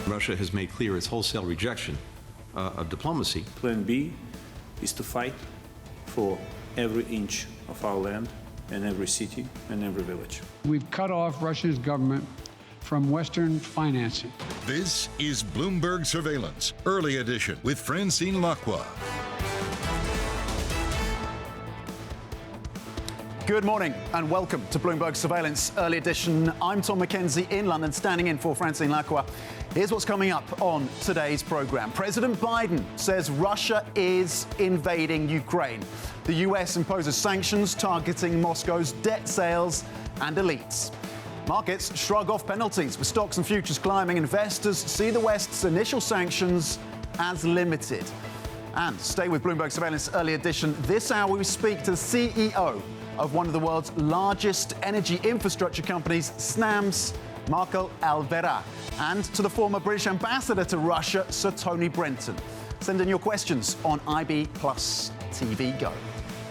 Russia has made clear its wholesale rejection of diplomacy. Plan B is to fight for every inch of our land and every city and every village. We've cut off Russia's government from Western financing. This is Bloomberg Surveillance, Early Edition with Francine Lacqua. Good morning and welcome to Bloomberg Surveillance Early Edition. I'm Tom McKenzie in London, standing in for Francine Lacqua. Here's what's coming up on today's program. President Biden says Russia is invading Ukraine. The US imposes sanctions targeting Moscow's debt sales and elites. Markets shrug off penalties with stocks and futures climbing. Investors see the West's initial sanctions as limited. And stay with Bloomberg Surveillance Early Edition. This hour we speak to the CEO of one of the world's largest energy infrastructure companies, Snam's Marco Alverà, and to the former British ambassador to Russia, Sir Tony Brenton. Send in your questions on IB Plus TV Go.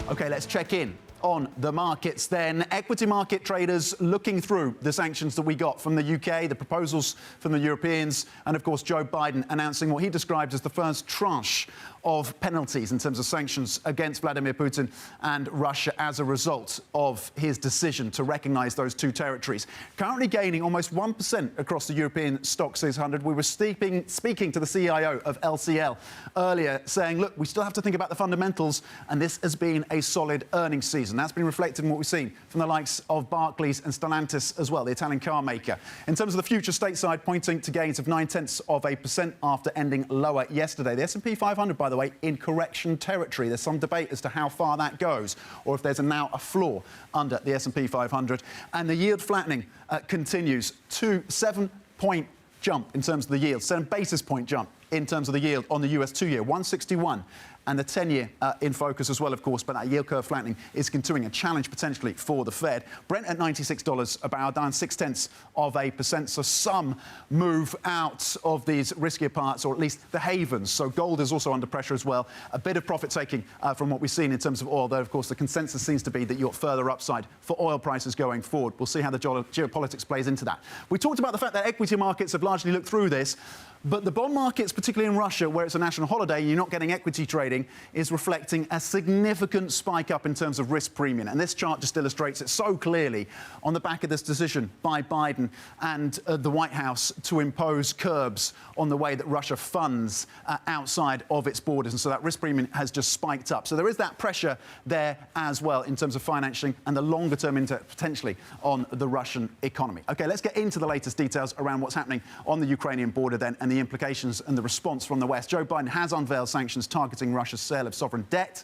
OK, let's check in on the markets then. Equity market traders looking through the sanctions that we got from the UK, the proposals from the Europeans, and of course Joe Biden announcing what he described as the first tranche of penalties in terms of sanctions against Vladimir Putin and Russia as a result of his decision to recognise those two territories. Currently gaining almost 1% across the European stock 600. We were speaking to the CIO of LCL earlier, saying, look, we still have to think about the fundamentals, and this has been a solid earnings season. That's been reflected in what we've seen from the likes of Barclays and Stellantis as well, the Italian car maker. In terms of the future stateside, pointing to gains of 0.9% after ending lower yesterday. The S&P 500, by the way, in correction territory. There's some debate as to how far that goes, or if there's now a floor under the S&P 500. And the yield flattening continues to 7-point jump in terms of the yield, 7 basis point jump in terms of the yield on the US 2-year, 161. And the 10-year in focus as well, of course, but that yield curve flattening is continuing a challenge potentially for the Fed. Brent at $96 a barrel, down 0.6%. So some move out of these riskier parts, or at least the havens. So gold is also under pressure as well. A bit of profit taking from what we've seen in terms of oil, though, of course, the consensus seems to be that you're further upside for oil prices going forward. We'll see how the geopolitics plays into that. We talked about the fact that equity markets have largely looked through this. But the bond markets, particularly in Russia, where it's a national holiday, you're not getting equity trading, is reflecting a significant spike up in terms of risk premium. And this chart just illustrates it so clearly on the back of this decision by Biden and the White House to impose curbs on the way that Russia funds outside of its borders. And so that risk premium has just spiked up. So there is that pressure there as well in terms of financing and the longer term impact potentially on the Russian economy. OK, let's get into the latest details around what's happening on the Ukrainian border then, and the implications and the response from the West. Joe Biden has unveiled sanctions targeting Russia's sale of sovereign debt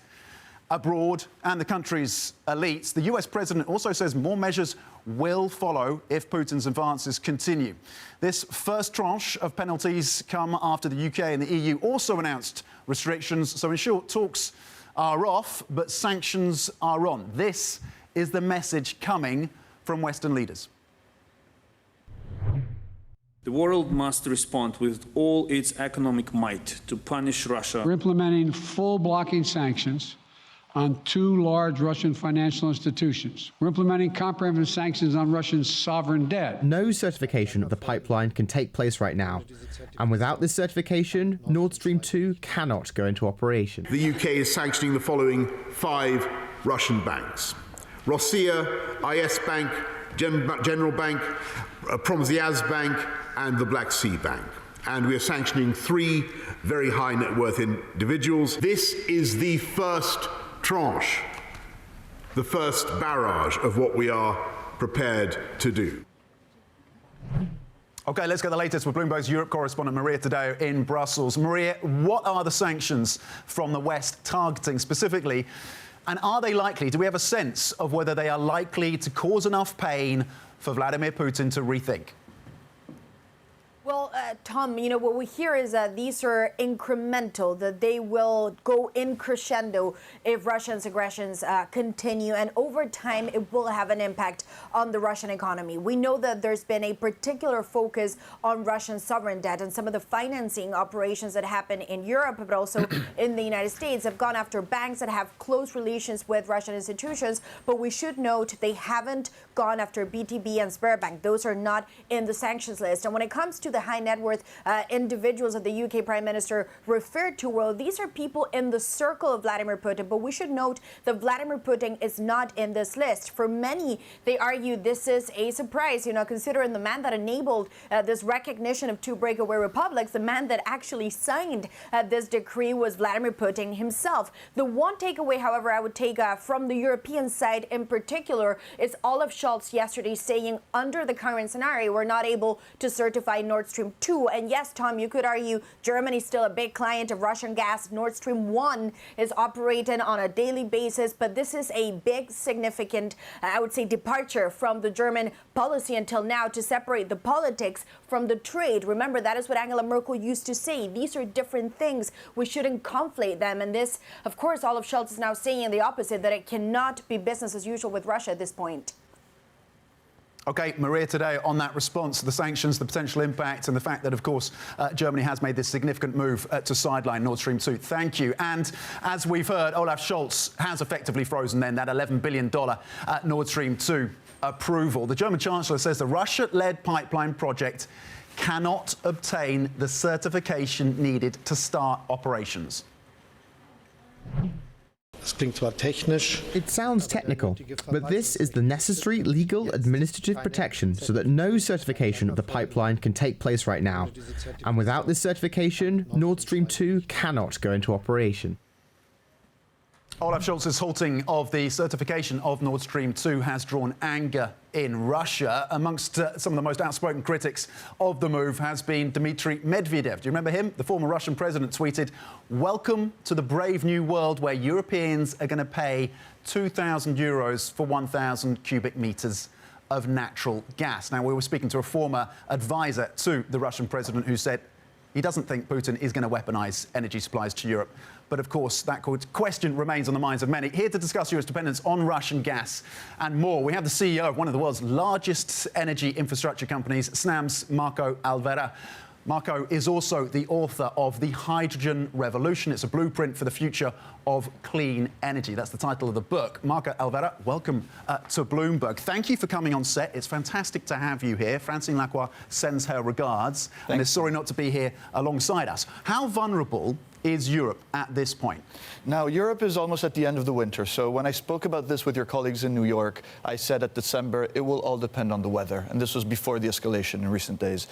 abroad and the country's elites. The US president also says more measures will follow if Putin's advances continue. This first tranche of penalties come after the UK and the EU also announced restrictions. So in short, talks are off, but sanctions are on. This is the message coming from Western leaders. The world must respond with all its economic might to punish Russia. We're implementing full blocking sanctions on 2 large Russian financial institutions. We're implementing comprehensive sanctions on Russian sovereign debt. No certification of the pipeline can take place right now. And without this certification, Nord Stream 2 cannot go into operation. The UK is sanctioning the following 5 Russian banks: Rossiya, IS Bank, General Bank, Promsyaz Bank, and the Black Sea Bank. And we are sanctioning 3 very high net worth individuals. This is the first tranche, the first barrage of what we are prepared to do. OK, let's get the latest with Bloomberg's Europe correspondent Maria Tadeo in Brussels. Maria, what are the sanctions from the West targeting specifically? And are they likely, do we have a sense of whether they are likely to cause enough pain for Vladimir Putin to rethink? Well, Tom, what we hear is that these are incremental, that they will go in crescendo if Russia's aggressions continue. And over time, it will have an impact on the Russian economy. We know that there's been a particular focus on Russian sovereign debt, and some of the financing operations that happen in Europe, but also in the United States, have gone after banks that have close relations with Russian institutions. But we should note they haven't gone after BTB and Sberbank. Those are not in the sanctions list. And when it comes to the the high net worth individuals that the UK Prime Minister referred to, well, these are people in the circle of Vladimir Putin. But we should note that Vladimir Putin is not in this list. For many, they argue this is a surprise, considering the man that enabled this recognition of two breakaway republics, the man that actually signed this decree was Vladimir Putin himself. The one takeaway, however, I would take from the European side in particular is Olaf Scholz yesterday saying under the current scenario, we're not able to certify Nord Stream 2. And yes, Tom, you could argue Germany's still a big client of Russian gas. Nord Stream 1 is operating on a daily basis, but this is a big, significant, I would say, departure from the German policy until now to separate the politics from the trade. Remember, that is what Angela Merkel used to say. These are different things. We shouldn't conflate them. And this, of course, Olaf Scholz is now saying the opposite, that it cannot be business as usual with Russia at this point. OK, Maria, today on that response to the sanctions, the potential impact and the fact that, of course, Germany has made this significant move to sideline Nord Stream 2. Thank you. And as we've heard, Olaf Scholz has effectively frozen then that $11 billion Nord Stream 2 approval. The German Chancellor says the Russia-led pipeline project cannot obtain the certification needed to start operations. It sounds technical, but this is the necessary legal administrative protection so that no certification of the pipeline can take place right now. And without this certification, Nord Stream 2 cannot go into operation. Olaf Scholz's halting of the certification of Nord Stream 2 has drawn anger in Russia. Amongst some of the most outspoken critics of the move has been Dmitry Medvedev. Do you remember him? The former Russian president tweeted, "Welcome to the brave new world where Europeans are going to pay 2,000 euros for 1,000 cubic meters of natural gas." Now, we were speaking to a former advisor to the Russian president who said he doesn't think Putin is going to weaponize energy supplies to Europe. But, of course, that question remains on the minds of many. Here to discuss Europe's dependence on Russian gas and more, we have the CEO of one of the world's largest energy infrastructure companies, Snam's Marco Alverà. Marco is also the author of The Hydrogen Revolution. It's a blueprint for the future of clean energy. That's the title of the book. Marco Alverà, welcome to Bloomberg. Thank you for coming on set. It's fantastic to have you here. Francine Lacqua sends her regards and is sorry not to be here alongside us. How vulnerable is Europe at this point? Now, Europe is almost at the end of the winter. So when I spoke about this with your colleagues in New York, I said at December, it will all depend on the weather. And this was before the escalation in recent days.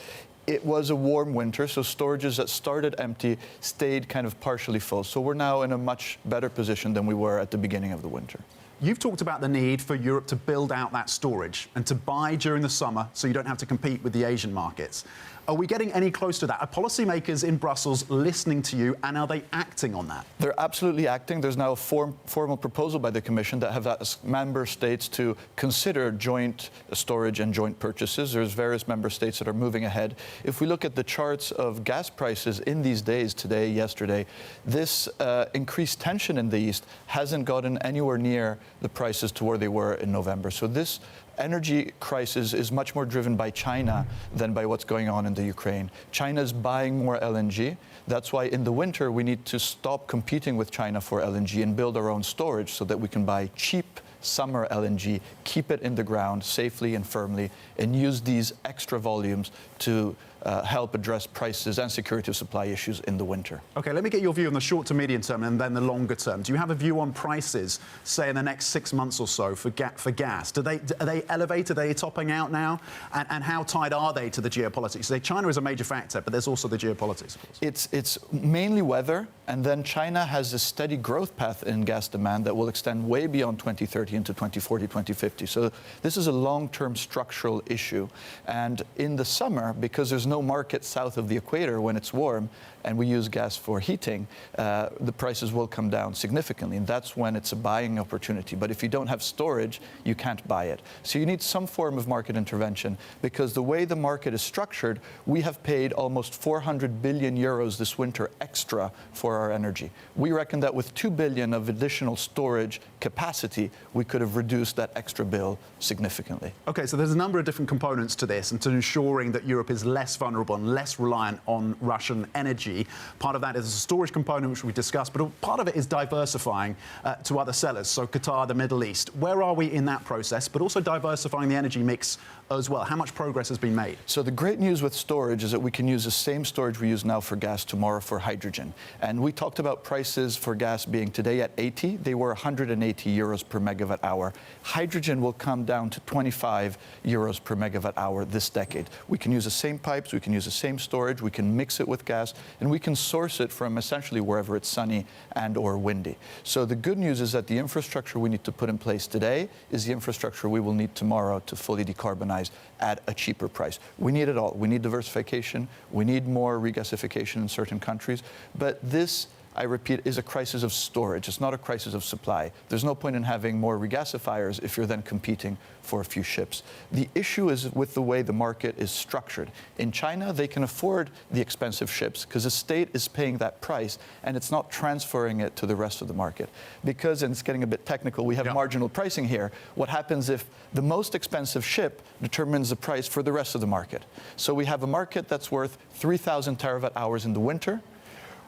It was a warm winter, so storages that started empty stayed kind of partially full. So we're now in a much better position than we were at the beginning of the winter. You've talked about the need for Europe to build out that storage and to buy during the summer so you don't have to compete with the Asian markets. Are we getting any close to that? Are policymakers in Brussels listening to you, and are they acting on that? They're absolutely acting. There's now a formal proposal by the Commission that have asked member states to consider joint storage and joint purchases. There's various member states that are moving ahead. If we look at the charts of gas prices in these days, today, yesterday, this increased tension in the East hasn't gotten anywhere near the prices to where they were in November. So this energy crisis is much more driven by China than by what's going on in the Ukraine. China is buying more LNG. That's why in the winter we need to stop competing with China for LNG and build our own storage so that we can buy cheap summer LNG, keep it in the ground safely and firmly, and use these extra volumes to help address prices and security of supply issues in the winter. OK, let me get your view on the short to medium term and then the longer term. Do you have a view on prices, say, in the next 6 months or so for gas? Are they elevated? Are they topping out now? And how tied are they to the geopolitics? So China is a major factor, but there's also the geopolitics, of course. It's mainly weather, and then China has a steady growth path in gas demand that will extend way beyond 2030 into 2040, 2050. So this is a long-term structural issue. And in the summer, because there's no market south of the equator when it's warm and we use gas for heating, the prices will come down significantly, and that's when it's a buying opportunity. But if you don't have storage, you can't buy it. So you need some form of market intervention, because the way the market is structured, we have paid almost 400 billion euros this winter extra for our energy. We reckon that with 2 billion of additional storage capacity, we could have reduced that extra bill significantly. Okay, so there's a number of different components to this and to ensuring that Europe is less vulnerable and less reliant on Russian energy. Part of that is a storage component, which we discussed, but part of it is diversifying to other sellers, so Qatar, the Middle East. Where are we in that process, but also diversifying the energy mix as well? How much progress has been made? So the great news with storage is that we can use the same storage we use now for gas tomorrow for hydrogen. And we talked about prices for gas being today at 80. They were 180 euros per megawatt hour. Hydrogen will come down to 25 euros per megawatt hour this decade. We can use the same pipes, we can use the same storage, we can mix it with gas, and we can source it from essentially wherever it's sunny and or windy. So the good news is that the infrastructure we need to put in place today is the infrastructure we will need tomorrow to fully decarbonize at a cheaper price. We need it all. We need diversification. We need more regasification in certain countries. But this, I repeat, is a crisis of storage. It's not a crisis of supply. There's no point in having more regasifiers if you're then competing for a few ships. The issue is with the way the market is structured. In China, they can afford the expensive ships because the state is paying that price and it's not transferring it to the rest of the market. Because, and it's getting a bit technical, we have marginal pricing here. What happens if the most expensive ship determines the price for the rest of the market? So we have a market that's worth 3,000 terawatt hours in the winter.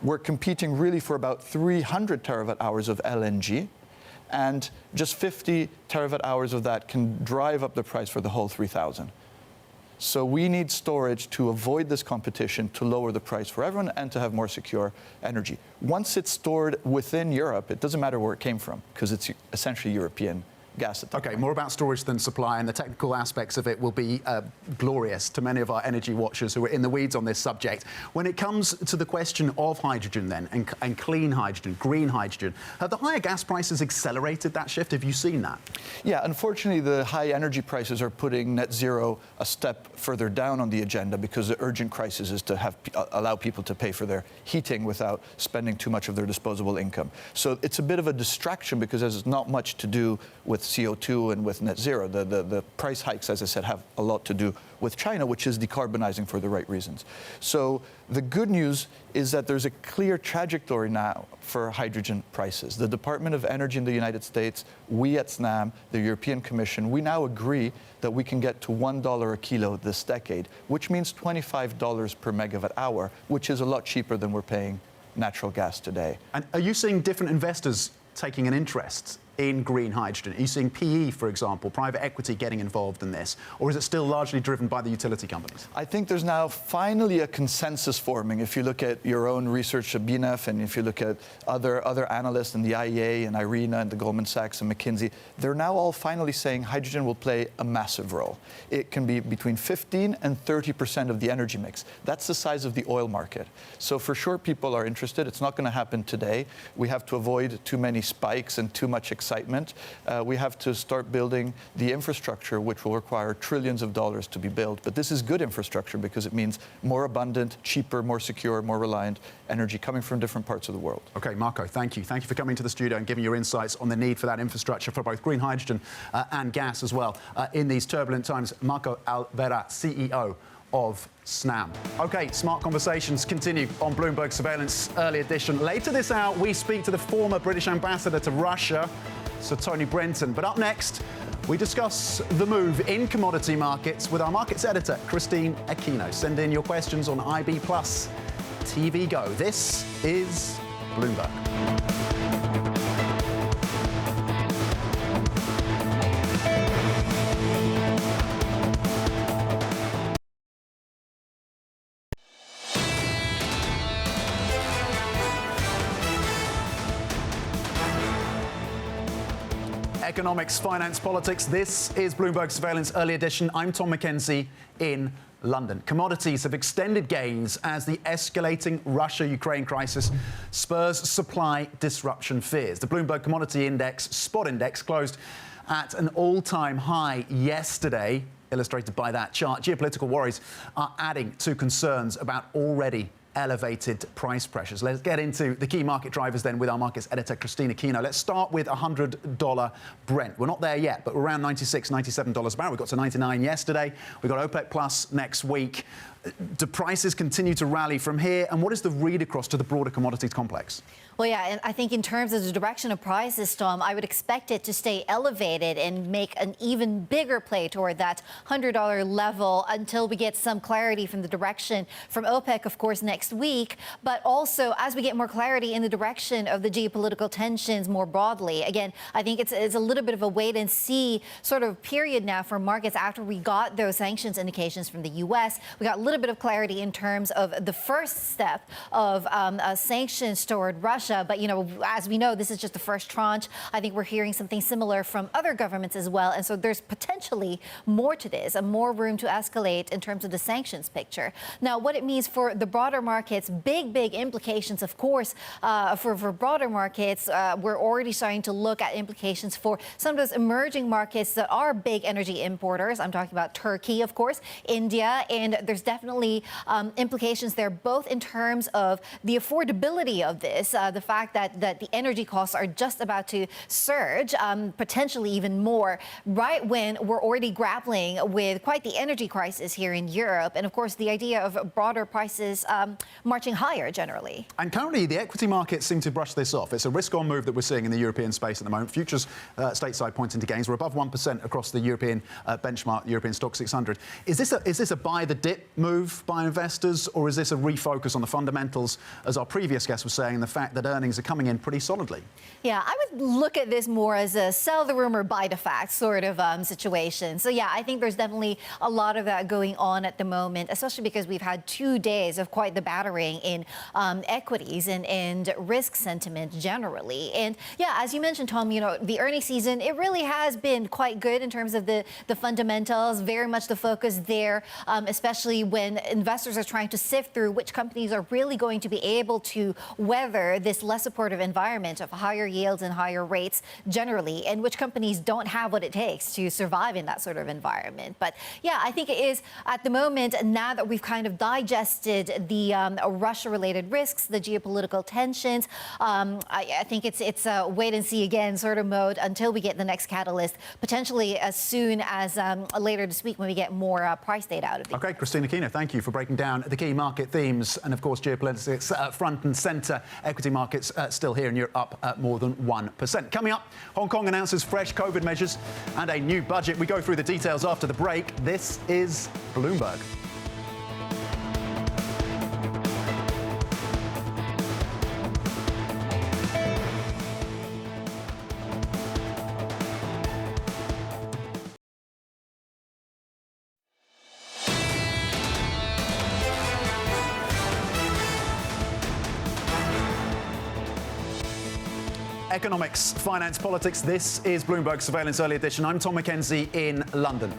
We're competing really for about 300 terawatt hours of LNG, and just 50 terawatt hours of that can drive up the price for the whole 3,000. So we need storage to avoid this competition, to lower the price for everyone, and to have more secure energy. Once it's stored within Europe, it doesn't matter where it came from, because it's essentially European gas. Okay, more about storage than supply, and the technical aspects of it will be glorious to many of our energy watchers who are in the weeds on this subject. When it comes to the question of hydrogen then, and clean hydrogen, green hydrogen, have the higher gas prices accelerated that shift? Have you seen that? Yeah, unfortunately, the high energy prices are putting net zero a step further down on the agenda because the urgent crisis is to allow people to pay for their heating without spending too much of their disposable income. So it's a bit of a distraction because there's not much to do with CO2 and with net zero. The price hikes, as I said, have a lot to do with China, which is decarbonizing for the right reasons. So the good news is that there's a clear trajectory now for hydrogen prices. The Department of Energy in the United States, we at SNAM, the European Commission, we now agree that we can get to $1 a kilo this decade, which means $25 per megawatt hour, which is a lot cheaper than we're paying natural gas today. And are you seeing different investors taking an interest in green hydrogen? Are you seeing PE, for example, private equity getting involved in this? Or is it still largely driven by the utility companies? I think there's now finally a consensus forming. If you look at your own research at BNEF, and if you look at other analysts in the IEA and IRENA and the Goldman Sachs and McKinsey, they're now all finally saying hydrogen will play a massive role. It can be between 15 and 30% of the energy mix. That's the size of the oil market. So for sure, people are interested. It's not going to happen today. We have to avoid too many spikes and too much excitement. We have to start building the infrastructure, which will require trillions of dollars to be built. But this is good infrastructure because it means more abundant, cheaper, more secure, more reliant energy coming from different parts of the world. Okay, Marco, thank you. Thank you for coming to the studio and giving your insights on the need for that infrastructure for both green hydrogen and gas as well in these turbulent times. Marco Alvera, CEO of SNAM. Okay, Smart Conversations continue on Bloomberg Surveillance Early Edition. Later this hour, we speak to the former British ambassador to Russia, Sir Tony Brenton. But up next, we discuss the move in commodity markets with our markets editor, Christine Aquino. Send in your questions on IB Plus TV Go. This is Bloomberg. Economics, finance, politics. This is Bloomberg Surveillance Early Edition. I'm Tom McKenzie in London. Commodities have extended gains as the escalating Russia-Ukraine crisis spurs supply disruption fears. The Bloomberg Commodity Index, Spot Index, closed at an all-time high yesterday, illustrated by that chart. Geopolitical worries are adding to concerns about already elevated price pressures. Let's get into the key market drivers then with our markets editor, Christine Aquino. Let's start with $100 Brent. We're not there yet, but we're around $96, $97 a barrel. We got to 99 yesterday. We got OPEC Plus next week. Do prices continue to rally from here? And what is the read across to the broader commodities complex? Well, yeah, and I think in terms of the direction of prices, Tom, I would expect it to stay elevated and make an even bigger play toward that $100 level until we get some clarity from the direction from OPEC, of course, next week. But also, as we get more clarity in the direction of the geopolitical tensions more broadly, again, I think it's a little bit of a wait and see sort of period now for markets after we got those sanctions indications from the U.S. We got a little bit of clarity in terms of the first step of sanctions toward Russia. But, as we know, this is just the first tranche. I think we're hearing something similar from other governments as well. And so there's potentially more to this, more room to escalate in terms of the sanctions picture. Now, what it means for the broader markets, big implications, of course, for broader markets. We're already starting to look at implications for some of those emerging markets that are big energy importers. I'm talking about Turkey, of course, India, and there's definitely implications there, both in terms of the affordability of this, the fact that the energy costs are just about to surge, potentially even more, right when we're already grappling with quite the energy crisis here in Europe. And of course, the idea of broader prices marching higher generally. And currently, the equity markets seem to brush this off. It's a risk-on move that we're seeing in the European space at the moment. Futures stateside pointing to gains. We're above 1% across the European benchmark, European Stock 600. Is this a buy the dip move by investors, or is this a refocus on the fundamentals, as our previous guest was saying, the fact that earnings are coming in pretty solidly? Yeah, I would look at this more as a sell the rumor, buy the fact sort of situation. So yeah, I think there's definitely a lot of that going on at the moment, especially because we've had 2 days of quite the battering in equities and risk sentiment generally. And yeah, as you mentioned, Tom, the earnings season, it really has been quite good in terms of the fundamentals, very much the focus there, especially when investors are trying to sift through which companies are really going to be able to weather this less supportive environment of higher yields and higher rates generally, and which companies don't have what it takes to survive in that sort of environment. But yeah, I think it is at the moment, now that we've kind of digested the Russia-related risks, the geopolitical tensions, I think it's a wait and see again sort of mode until we get the next catalyst, potentially as soon as later this week when we get more price data out of it. Okay, Christina Keener, thank you for breaking down the key market themes. And of course, geopolitics front and centre. Equity markets still here in Europe up at more than 1%. Coming up, Hong Kong announces fresh COVID measures and a new budget. We go through the details after the break. This is Bloomberg. Economics, finance, politics. This is Bloomberg Surveillance Early Edition. I'm Tom Mackenzie in London.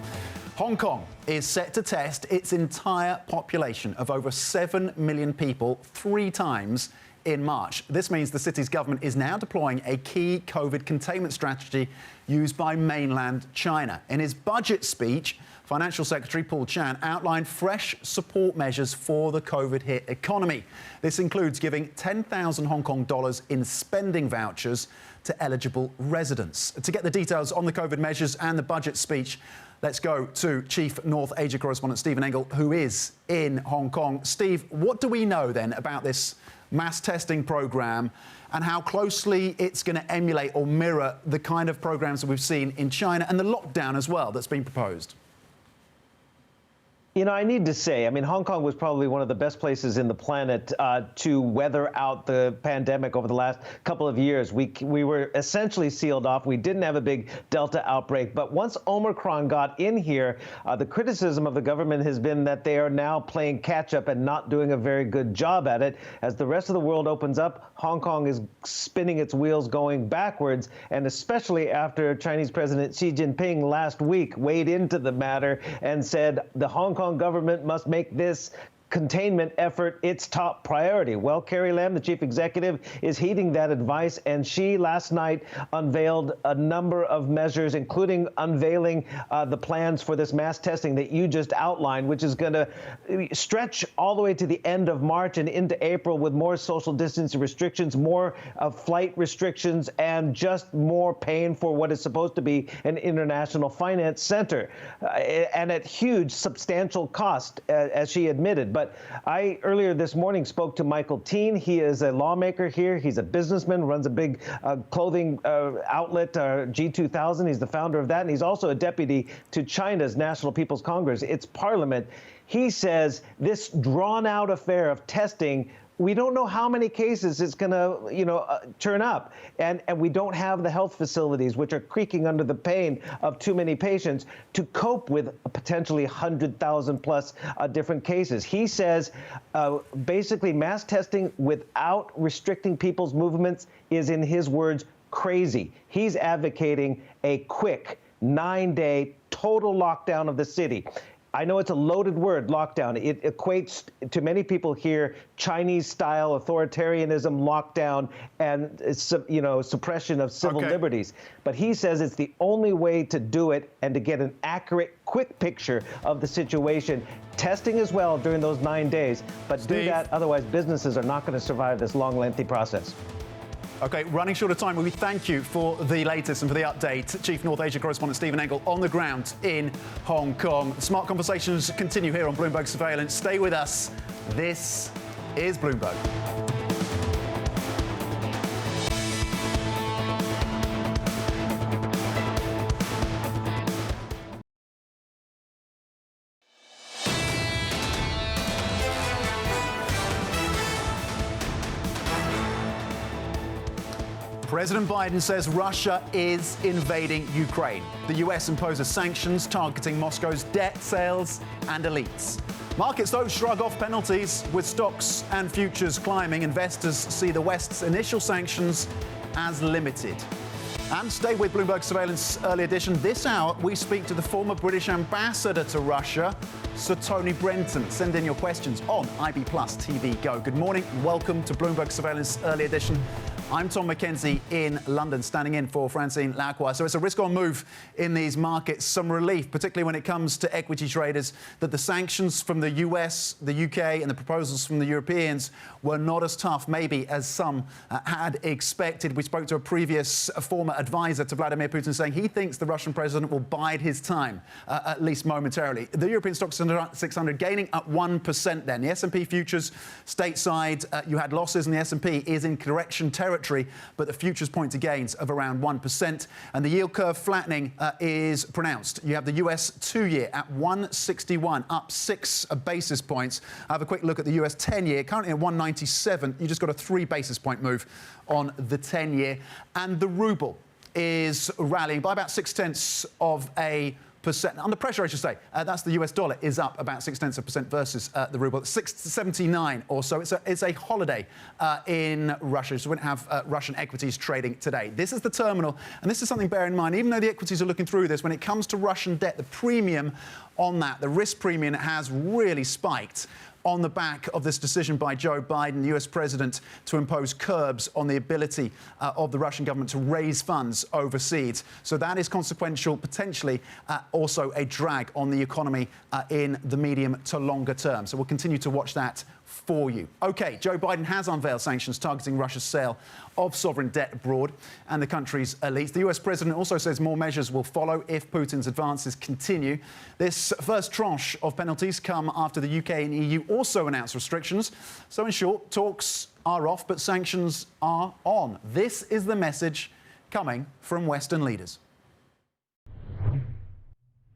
Hong Kong is set to test its entire population of over 7 million people 3 times in March. This means the city's government is now deploying a key COVID containment strategy used by mainland China. In his budget speech, Financial Secretary Paul Chan outlined fresh support measures for the COVID-hit economy. This includes giving 10,000 Hong Kong dollars in spending vouchers to eligible residents. To get the details on the COVID measures and the budget speech, let's go to Chief North Asia Correspondent Stephen Engel, who is in Hong Kong. Steve, what do we know then about this mass testing program and how closely it's going to emulate or mirror the kind of programs that we've seen in China and the lockdown as well that's been proposed? I need to say, Hong Kong was probably one of the best places in the planet to weather out the pandemic over the last couple of years. We were essentially sealed off. We didn't have a big Delta outbreak. But once Omicron got in here, the criticism of the government has been that they are now playing catch up and not doing a very good job at it. As the rest of the world opens up, Hong Kong is spinning its wheels going backwards. And especially after Chinese President Xi Jinping last week weighed into the matter and said the Hong Kong government must make this containment effort its top priority. Well, Carrie Lam, the chief executive, is heeding that advice, and she last night unveiled a number of measures, including unveiling the plans for this mass testing that you just outlined, which is going to stretch all the way to the end of March and into April with more social distancing restrictions, more flight restrictions, and just more paying for what is supposed to be an international finance center, and at huge, substantial cost, as she admitted. But I earlier this morning spoke to Michael Teen. He is a lawmaker here. He's a businessman, runs a big clothing outlet, G2000. He's the founder of that, and he's also a deputy to China's National People's Congress, its parliament. He says this drawn-out affair of testing, we don't know how many cases it's going to, turn up. And we don't have the health facilities, which are creaking under the pain of too many patients, to cope with potentially 100,000 plus different cases. He says basically mass testing without restricting people's movements is, in his words, crazy. He's advocating a quick 9-day total lockdown of the city. I know it's a loaded word, lockdown. It equates to many people here Chinese-style authoritarianism, lockdown, and suppression of civil liberties. But he says it's the only way to do it and to get an accurate, quick picture of the situation. Testing as well during those 9 days, but do that, otherwise businesses are not going to survive this long, lengthy process. OK, running short of time, we thank you for the latest and for the update. Chief North Asia correspondent Stephen Engel on the ground in Hong Kong. Smart conversations continue here on Bloomberg Surveillance. Stay with us. This is Bloomberg. President Biden says Russia is invading Ukraine. The US imposes sanctions targeting Moscow's debt, sales and elites. Markets, though, shrug off penalties, with stocks and futures climbing. Investors see the West's initial sanctions as limited. And stay with Bloomberg Surveillance Early Edition. This hour, we speak to the former British ambassador to Russia, Sir Tony Brenton. Send in your questions on IB Plus TV Go. Good morning and welcome to Bloomberg Surveillance Early Edition. I'm Tom Mackenzie in London, standing in for Francine Lacqua. So it's a risk-on move in these markets. Some relief, particularly when it comes to equity traders, that the sanctions from the US, the UK and the proposals from the Europeans were not as tough, maybe, as some had expected. We spoke to a previous former advisor to Vladimir Putin saying he thinks the Russian president will bide his time, at least momentarily. The European Stoxx 600 gaining up 1% then. The S&P futures stateside, you had losses, and the S&P is in correction territory, but the futures point to gains of around 1%. And the yield curve flattening is pronounced. You have the US 2-year at 161, up 6 basis points. I have a quick look at the US 10-year, currently at 197. You just got a 3 basis point move on the 10-year. And the ruble is rallying by about 0.6%. Under pressure, I should say. That's the US dollar is up about 0.6% versus the ruble, 6.79 or so. It's a holiday in Russia, so we don't have Russian equities trading today. This is the terminal, and this is something to bear in mind. Even though the equities are looking through this, when it comes to Russian debt, the premium on that, the risk premium, has really spiked on the back of this decision by Joe Biden, the US president, to impose curbs on the ability of the Russian government to raise funds overseas. So that is consequential, potentially also a drag on the economy in the medium to longer term. So we'll continue to watch that for you. OK, Joe Biden has unveiled sanctions targeting Russia's sale of sovereign debt abroad and the country's elites. The US president also says more measures will follow if Putin's advances continue. This first tranche of penalties come after the UK and EU also announced restrictions. So in short, talks are off, but sanctions are on. This is the message coming from Western leaders.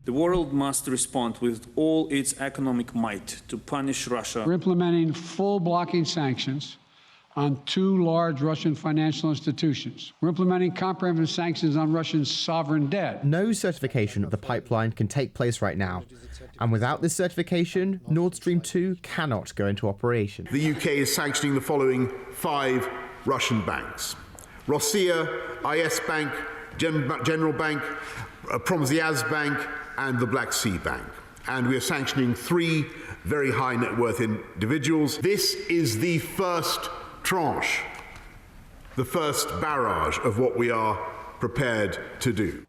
The world must respond with all its economic might to punish Russia. We're implementing full blocking sanctions on 2 large Russian financial institutions. We're implementing comprehensive sanctions on Russian sovereign debt. No certification of the pipeline can take place right now. And without this certification, Nord Stream 2 cannot go into operation. The UK is sanctioning the following 5 Russian banks: Rossiya, IS Bank, General Bank, Promzyaz Bank, and the Black Sea Bank. And we are sanctioning 3 very high net worth individuals. This is the first tranche, the first barrage of what we are prepared to do.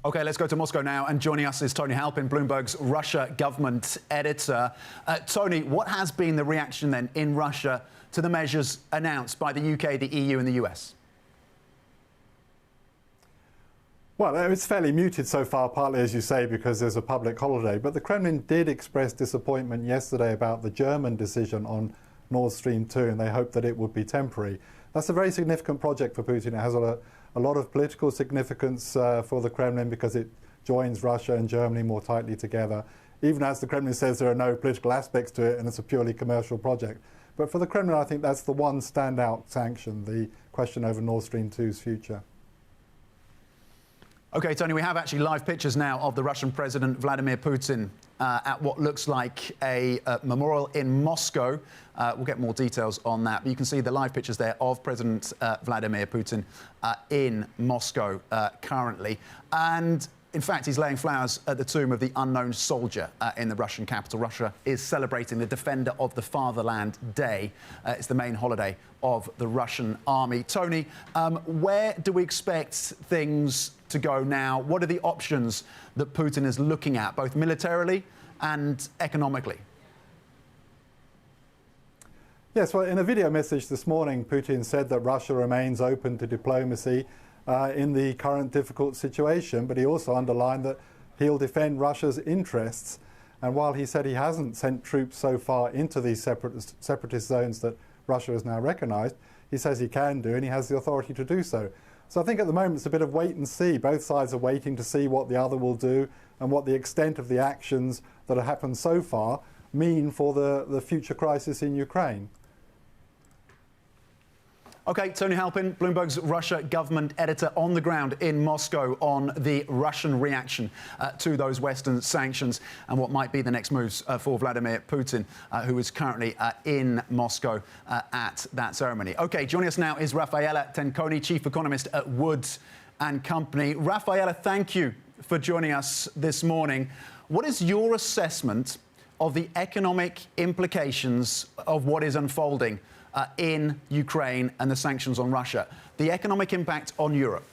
OK, let's go to Moscow now. And joining us is Tony Halpin, Bloomberg's Russia government editor. Tony, what has been the reaction then in Russia to the measures announced by the UK, the EU and the US? Well, it's fairly muted so far, partly, as you say, because there's a public holiday. But the Kremlin did express disappointment yesterday about the German decision on Nord Stream 2, and they hope that it would be temporary. That's a very significant project for Putin. It has a lot of political significance for the Kremlin because it joins Russia and Germany more tightly together, even as the Kremlin says there are no political aspects to it and it's a purely commercial project. But for the Kremlin, I think that's the one standout sanction, the question over Nord Stream 2's future. OK, Tony, we have actually live pictures now of the Russian President Vladimir Putin at what looks like a memorial in Moscow. We'll get more details on that. But you can see the live pictures there of President Vladimir Putin in Moscow currently. And in fact, he's laying flowers at the tomb of the unknown soldier in the Russian capital. Russia is celebrating the Defender of the Fatherland Day. It's the main holiday of the Russian army. Tony, where do we expect things to go now? What are the options that Putin is looking at, both militarily and economically? Yes, well, in a video message this morning, Putin said that Russia remains open to diplomacy in the current difficult situation, but he also underlined that he'll defend Russia's interests. And while he said he hasn't sent troops so far into these separatist zones that Russia has now recognised, he says he can do, and he has the authority to do so. So I think at the moment it's a bit of wait and see. Both sides are waiting to see what the other will do and what the extent of the actions that have happened so far mean for the future crisis in Ukraine. OK, Tony Halpin, Bloomberg's Russia government editor on the ground in Moscow on the Russian reaction to those Western sanctions and what might be the next moves for Vladimir Putin, who is currently in Moscow at that ceremony. OK, joining us now is Raffaella Tenconi, chief economist at Wood & Company. Raffaella, thank you for joining us this morning. What is your assessment of the economic implications of what is unfolding in Ukraine and the sanctions on Russia, the economic impact on Europe?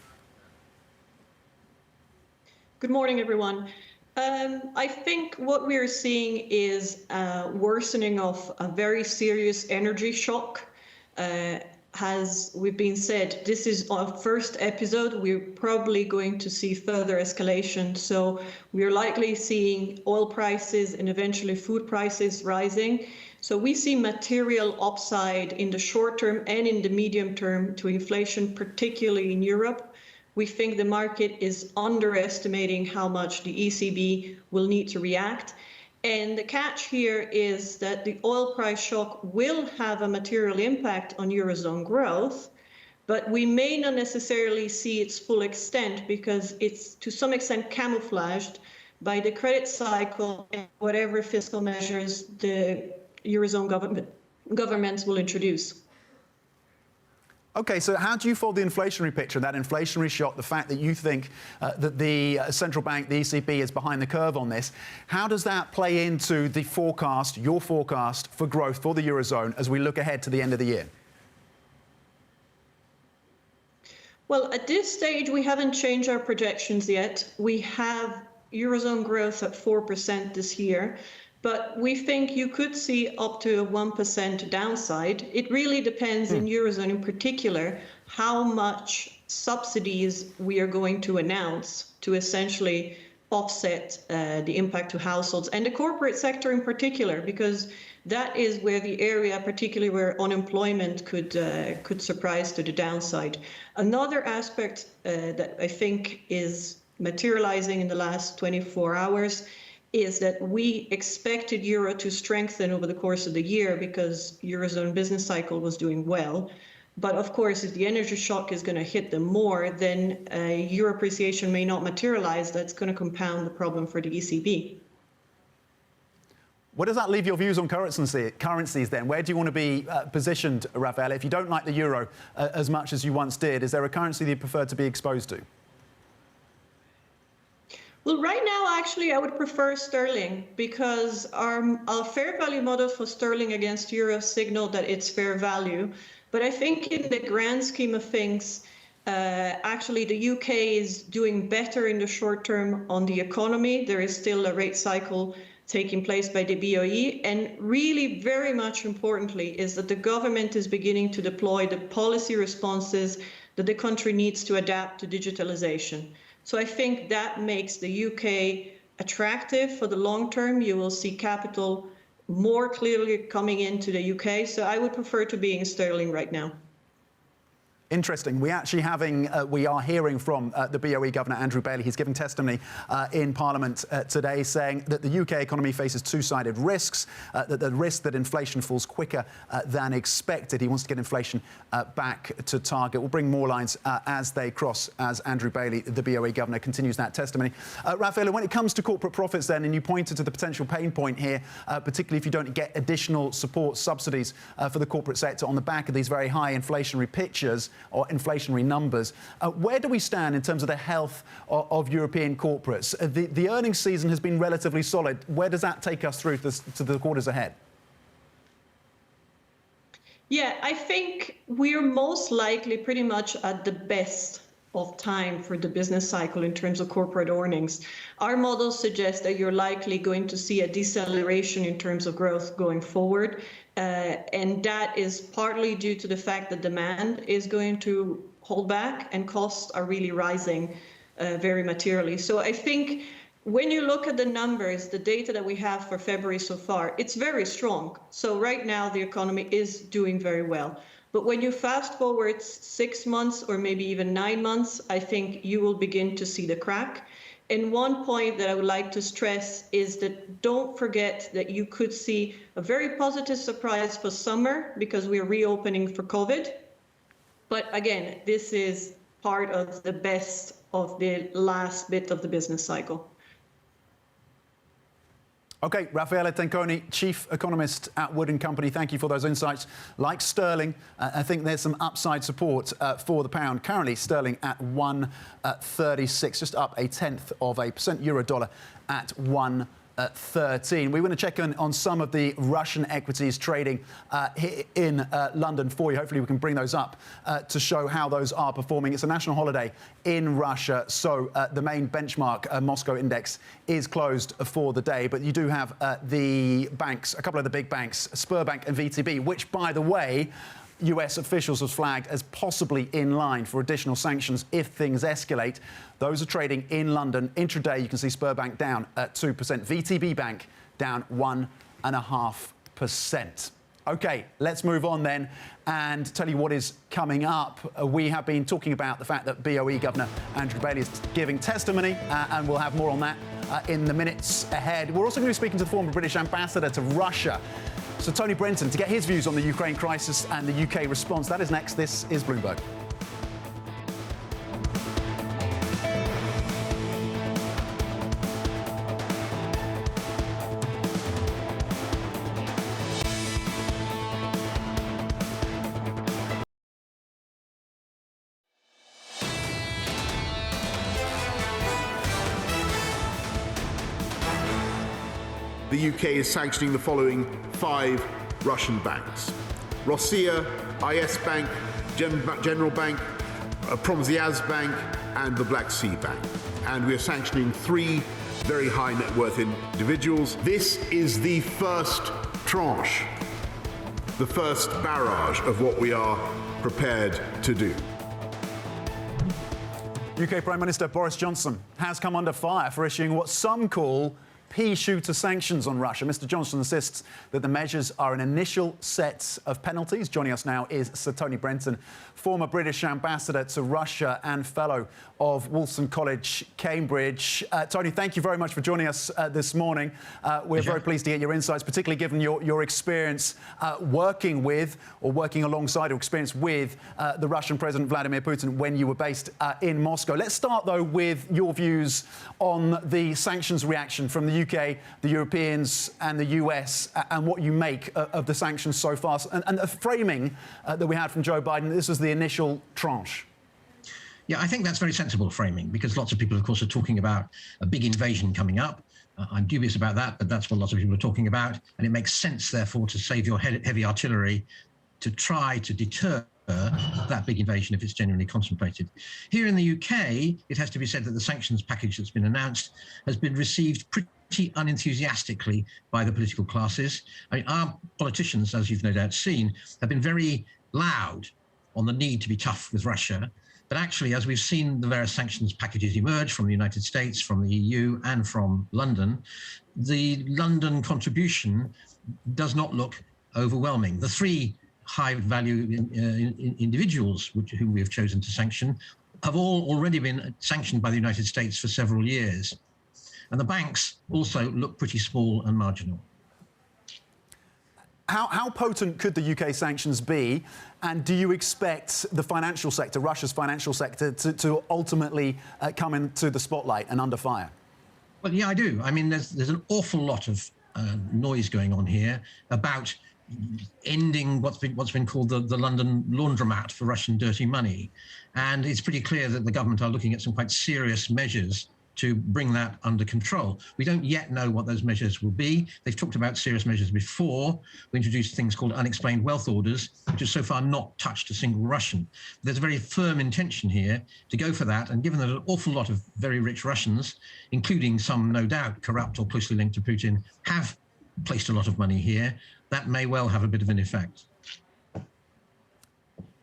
Good morning, everyone. I think what we're seeing is a worsening of a very serious energy shock. As we've been said, this is our first episode. We're probably going to see further escalation. So we're likely seeing oil prices and eventually food prices rising. So we see material upside in the short term and in the medium term to inflation, particularly in Europe. We think the market is underestimating how much the ECB will need to react. And the catch here is that the oil price shock will have a material impact on Eurozone growth, but we may not necessarily see its full extent because it's to some extent camouflaged by the credit cycle and whatever fiscal measures the Eurozone governments will introduce. OK, so how do you fold the inflationary picture, that inflationary shock, the fact that you think that the central bank, the ECB, is behind the curve on this? How does that play into the forecast, your forecast for growth for the Eurozone as we look ahead to the end of the year? Well, at this stage, we haven't changed our projections yet. We have Eurozone growth at 4% this year. But we think you could see up to a 1% downside. It really depends in Eurozone in particular how much subsidies we are going to announce to essentially offset the impact to households and the corporate sector in particular, because that is where the area, particularly where unemployment could surprise to the downside. Another aspect that I think is materializing in the last 24 hours is that we expected euro to strengthen over the course of the year because Eurozone business cycle was doing well. But of course, if the energy shock is going to hit them more, then euro appreciation may not materialize. That's going to compound the problem for the ECB. Where does that leave your views on currencies then? Where do you want to be positioned, Raffaella? If you don't like the euro as much as you once did, is there a currency that you prefer to be exposed to? Well, right now, actually, I would prefer sterling because our fair value model for sterling against euro signaled that it's fair value. But I think in the grand scheme of things, actually, the UK is doing better in the short term on the economy. There is still a rate cycle taking place by the BOE. And really, very much importantly, is that the government is beginning to deploy the policy responses that the country needs to adapt to digitalization. So I think that makes the UK attractive for the long term. You will see capital more clearly coming into the UK. So I would prefer to be in sterling right now. Interesting. We are hearing from the BOE Governor Andrew Bailey. He's giving testimony in Parliament today, saying that the UK economy faces two-sided risks. That the risk that inflation falls quicker than expected. He wants to get inflation back to target. We'll bring more lines as they cross, as Andrew Bailey, the BOE Governor, continues that testimony. Raffaella, when it comes to corporate profits, then, and you pointed to the potential pain point here, particularly if you don't get additional support subsidies for the corporate sector on the back of these very high inflationary pictures or inflationary numbers. Where do we stand in terms of the health of European corporates? The earnings season has been relatively solid. Where does that take us through to the quarters ahead? Yeah, I think we're most likely pretty much at the best of time for the business cycle in terms of corporate earnings. Our models suggest that you're likely going to see a deceleration in terms of growth going forward. And that is partly due to the fact that demand is going to hold back and costs are really rising very materially. So I think when you look at the numbers, the data that we have for February so far, it's very strong. So right now the economy is doing very well. But when you fast forward 6 months or maybe even 9 months, I think you will begin to see the crack. And one point that I would like to stress is that don't forget that you could see a very positive surprise for summer because we are reopening for COVID. But again, this is part of the best of the last bit of the business cycle. OK, Raffaella Tenconi, Chief Economist at Wood & Company, thank you for those insights. Like sterling, I think there's some upside support for the pound. Currently, sterling at 1.36, just up 0.1%. Euro dollar at 1.13. We want to check on some of the Russian equities trading here in London for you. Hopefully we can bring those up to show how those are performing. It's a national holiday in Russia, so the main benchmark Moscow index is closed for the day. But you do have the banks, a couple of the big banks, Sberbank and VTB, which, by the way, US officials have flagged as possibly in line for additional sanctions if things escalate. Those are trading in London. Intraday, you can see Sberbank down at 2%. VTB Bank down 1.5%. OK, let's move on then and tell you what is coming up. We have been talking about the fact that BOE Governor Andrew Bailey is giving testimony, and we'll have more on that in the minutes ahead. We're also going to be speaking to the former British ambassador to Russia, Sir Tony Brenton, to get his views on the Ukraine crisis and the UK response. That is next. This is Bloomberg. The UK is sanctioning the following 5 Russian banks: Rossiya, IS Bank, General Bank, Promzyaz Bank, and the Black Sea Bank. And we are sanctioning 3 very high net worth individuals. This is the first tranche, the first barrage of what we are prepared to do. UK Prime Minister Boris Johnson has come under fire for issuing what some call pea-shooter sanctions on Russia. Mr. Johnson insists that the measures are an initial set of penalties. Joining us now is Sir Tony Brenton, former British ambassador to Russia and fellow of Wolfson College, Cambridge. Tony, thank you very much for joining us this morning. We're very pleased to get your insights, particularly given your experience working with or working alongside or experience with the Russian President Vladimir Putin when you were based in Moscow. Let's start, though, with your views on the sanctions reaction from the UK, the Europeans and the US, and what you make of the sanctions so far. And the framing that we had from Joe Biden, this was the initial tranche. Yeah, I think that's very sensible framing, because lots of people, of course, are talking about a big invasion coming up. I'm dubious about that, but that's what lots of people are talking about. And it makes sense, therefore, to save your heavy artillery to try to deter that big invasion if it's genuinely contemplated. Here in the UK, it has to be said that the sanctions package that's been announced has been received pretty unenthusiastically by the political classes. I mean, our politicians, as you've no doubt seen, have been very loud on the need to be tough with Russia. But actually, as we've seen the various sanctions packages emerge from the United States, from the EU, and from London, the London contribution does not look overwhelming. The three high-value individuals whom we have chosen to sanction have all already been sanctioned by the United States for several years. And the banks also look pretty small and marginal. How potent could the UK sanctions be? And do you expect the financial sector, Russia's financial sector, to ultimately come into the spotlight and under fire? Well, yeah, I do. I mean, there's an awful lot of noise going on here about ending what's been called the London laundromat for Russian dirty money. And it's pretty clear that the government are looking at some quite serious measures to bring that under control. We don't yet know what those measures will be. They've talked about serious measures before. We introduced things called unexplained wealth orders, which have so far not touched a single Russian. There's a very firm intention here to go for that. And given that an awful lot of very rich Russians, including some no doubt corrupt or closely linked to Putin, have placed a lot of money here, that may well have a bit of an effect.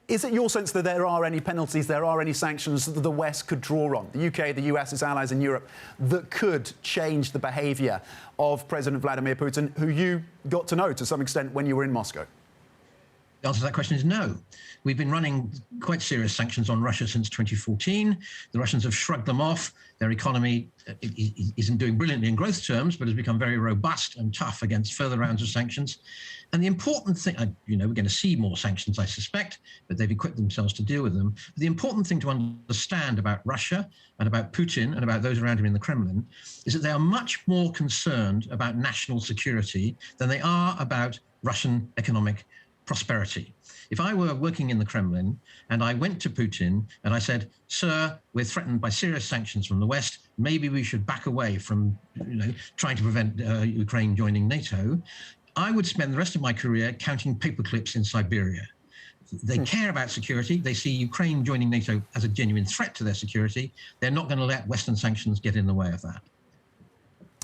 Is it your sense that there are any penalties, there are any sanctions that the West could draw on, the UK, the US, its allies in Europe, that could change the behaviour of President Vladimir Putin, who you got to know to some extent when you were in Moscow? The answer to that question is no. We've been running quite serious sanctions on Russia since 2014. The Russians have shrugged them off. Their economy isn't doing brilliantly in growth terms, but has become very robust and tough against further rounds of sanctions. And the important thing, we're going to see more sanctions, I suspect, but they've equipped themselves to deal with them. But the important thing to understand about Russia and about Putin and about those around him in the Kremlin is that they are much more concerned about national security than they are about Russian economic prosperity. If I were working in the Kremlin and I went to Putin and I said, "Sir, we're threatened by serious sanctions from the West. Maybe we should back away from trying to prevent Ukraine joining NATO," I would spend the rest of my career counting paperclips in Siberia. They care about security. They see Ukraine joining NATO as a genuine threat to their security. They're not going to let Western sanctions get in the way of that.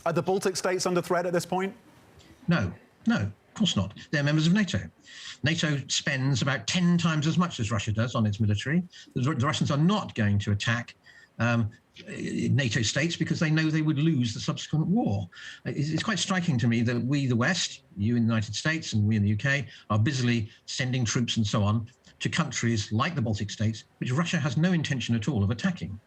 Are the Baltic states under threat at this point? No, of course not. They're members of NATO. NATO spends about 10 times as much as Russia does on its military. The Russians are not going to attack NATO states because they know they would lose the subsequent war. It's quite striking to me that we, the West, you in the United States and we in the UK, are busily sending troops and so on to countries like the Baltic states, which Russia has no intention at all of attacking.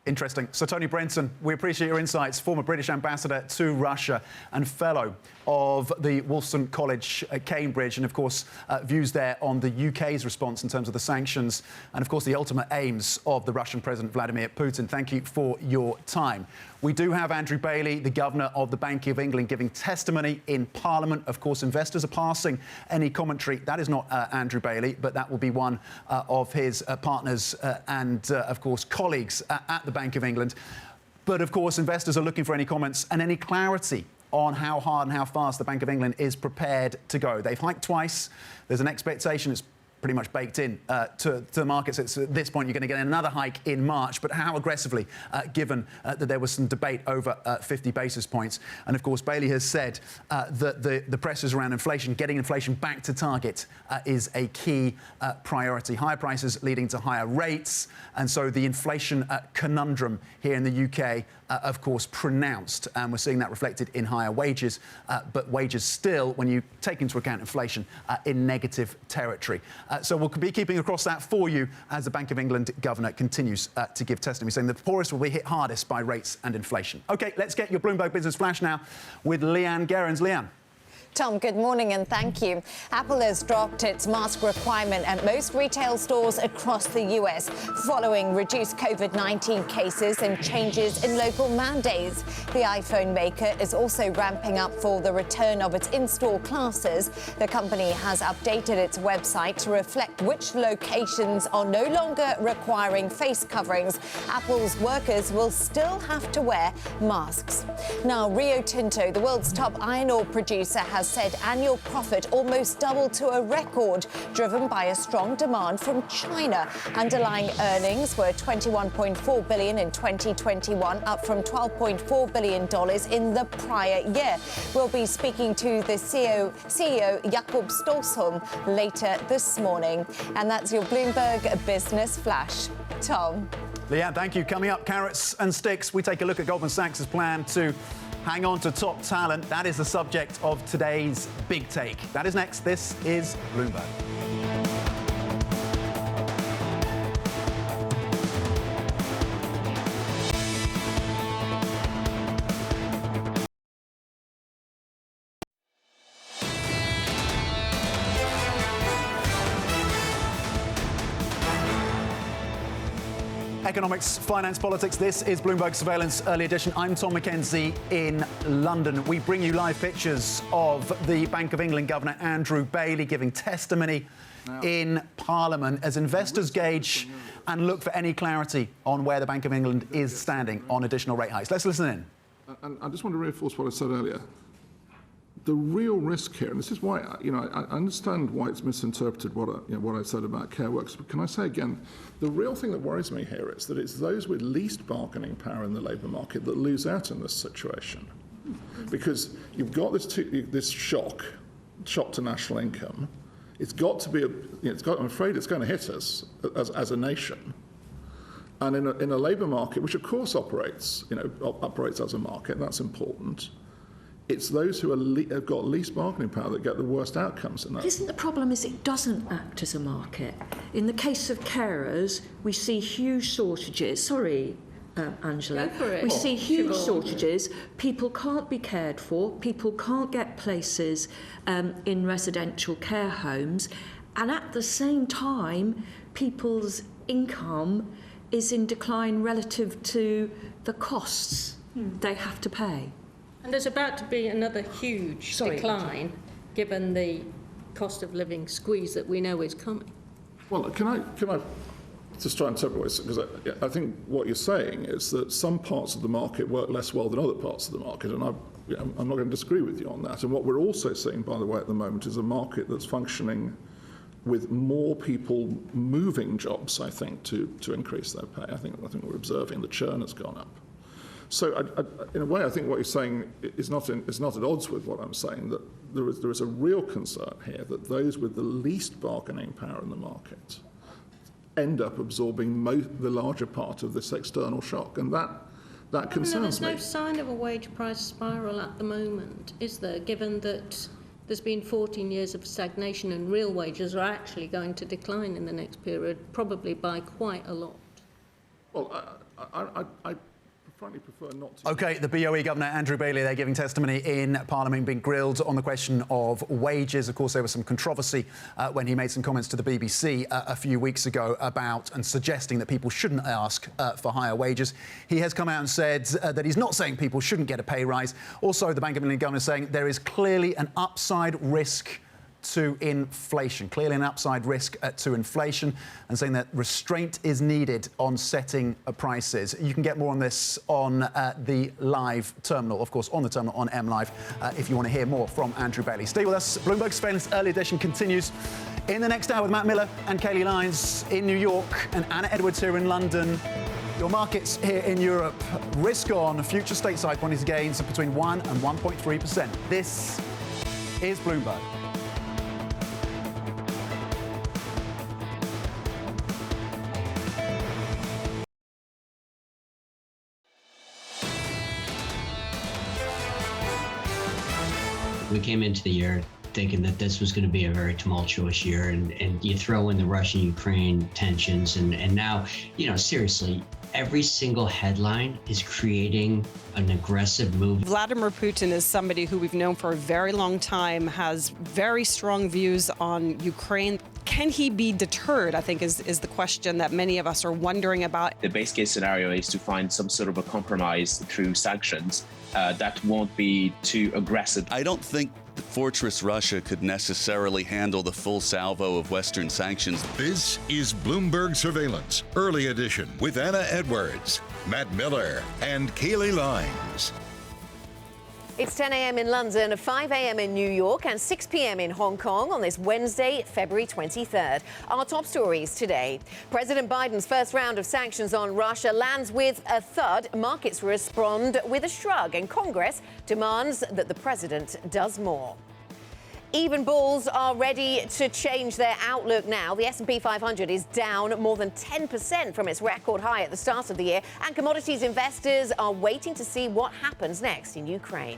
Interesting. So, Tony Brenton, we appreciate your insights, former British ambassador to Russia and fellow of the Wolfson College at Cambridge, and, of course, views there on the UK's response in terms of the sanctions and, of course, the ultimate aims of the Russian President Vladimir Putin. Thank you for your time. We do have Andrew Bailey, the Governor of the Bank of England, giving testimony in Parliament. Of course, investors are passing any commentary. That is not Andrew Bailey, but that will be one of his partners and, of course, colleagues at the Bank of England. But, of course, investors are looking for any comments and any clarity on how hard and how fast the Bank of England is prepared to go. They've hiked twice. There's an expectation it's pretty much baked in to the markets. It's, at this point, you're going to get another hike in March, but how aggressively, given that there was some debate over 50 basis points. And, of course, Bailey has said that the pressures around inflation, getting inflation back to target, is a key priority. Higher prices leading to higher rates. And so the inflation conundrum here in the UK, of course, pronounced. And we're seeing that reflected in higher wages, but wages still, when you take into account inflation, in negative territory. So we'll be keeping across that for you as the Bank of England Governor continues to give testimony, saying the poorest will be hit hardest by rates and inflation. OK, let's get your Bloomberg Business Flash now with Leanne Gerrans. Leanne. Tom, good morning and thank you. Apple has dropped its mask requirement at most retail stores across the US following reduced COVID-19 cases and changes in local mandates. The iPhone maker is also ramping up for the return of its in-store classes. The company has updated its website to reflect which locations are no longer requiring face coverings. Apple's workers will still have to wear masks. Now, Rio Tinto, the world's top iron ore producer, has has said annual profit almost doubled to a record, driven by a strong demand from China. Underlying earnings were $21.4 billion in 2021, up from $12.4 billion in the prior year. We'll be speaking to the CEO Jakob Stausholm later this morning. And that's your Bloomberg Business Flash. Tom. Leanne, thank you. Coming up, carrots and sticks, we take a look at Goldman Sachs' plan to hang on to top talent. That is the subject of today's Big Take. That is next. This is Bloomberg. Economics, finance, politics. This is Bloomberg Surveillance Early Edition. I'm Tom Mackenzie in London. We bring you live pictures of the Bank of England Governor Andrew Bailey giving testimony in Parliament as investors gauge and look for any clarity on where the Bank of England is standing on additional rate hikes. Let's listen in. And I just want to reinforce what I said earlier. The real risk here, and this is why I understand why it's misinterpreted what I said about care workers. But can I say again, the real thing that worries me here is that it's those with least bargaining power in the labour market that lose out in this situation, because you've got this shock to national income. It's got to be I'm afraid it's going to hit us as a nation. And in a labour market, which of course operates as a market, that's important. It's those who have got least bargaining power that get the worst outcomes in that. Isn't the problem is it doesn't act as a market? In the case of carers, we see huge shortages. Sorry, Angela. We see huge shortages. People can't be cared for. People can't get places in residential care homes. And at the same time, people's income is in decline relative to the costs they have to pay. And there's about to be another huge decline, given the cost of living squeeze that we know is coming. Well, can I just try and separate this? Because I think what you're saying is that some parts of the market work less well than other parts of the market, and I'm not going to disagree with you on that. And what we're also seeing, by the way, at the moment is a market that's functioning with more people moving jobs, I think, to increase their pay. I think we're observing the churn has gone up. So, in a way, I think what you're saying is not at odds with what I'm saying, that there is a real concern here that those with the least bargaining power in the market end up absorbing the larger part of this external shock, and that concerns me. There's no sign of a wage price spiral at the moment, is there, given that there's been 14 years of stagnation and real wages are actually going to decline in the next period, probably by quite a lot? Well, I frankly prefer not to. OK, the BOE Governor Andrew Bailey, they're giving testimony in Parliament, being grilled on the question of wages. Of course, there was some controversy when he made some comments to the BBC a few weeks ago about and suggesting that people shouldn't ask for higher wages. He has come out and said that he's not saying people shouldn't get a pay rise. Also, the Bank of England Governor is saying there is clearly an upside risk to inflation, and saying that restraint is needed on setting prices. You can get more on this on the live terminal, of course, on the terminal on MLive, if you want to hear more from Andrew Bailey. Stay with us. Bloomberg Surveillance Early Edition continues in the next hour with Matt Miller and Kailey Leinz in New York and Anna Edwards here in London. Your markets here in Europe, risk on future stateside commodities gains of between 1 and 1.3%. This is Bloomberg. We came into the year thinking that this was going to be a very tumultuous year, and you throw in the Russia-Ukraine tensions, and now, seriously, every single headline is creating an aggressive move. Vladimir Putin is somebody who we've known for a very long time, has very strong views on Ukraine. Can he be deterred, I think, is the question that many of us are wondering about. The base case scenario is to find some sort of a compromise through sanctions that won't be too aggressive. I don't think Fortress Russia could necessarily handle the full salvo of Western sanctions. This is Bloomberg Surveillance Early Edition with Anna Edwards, Matt Miller, and Kailey Leinz. It's 10 a.m. in London, 5 a.m. in New York and 6 p.m. in Hong Kong on this Wednesday, February 23rd. Our top stories today. President Biden's first round of sanctions on Russia lands with a thud. Markets respond with a shrug, and Congress demands that the president does more. Even bulls are ready to change their outlook now. The S&P 500 is down more than 10% from its record high at the start of the year, and commodities investors are waiting to see what happens next in Ukraine.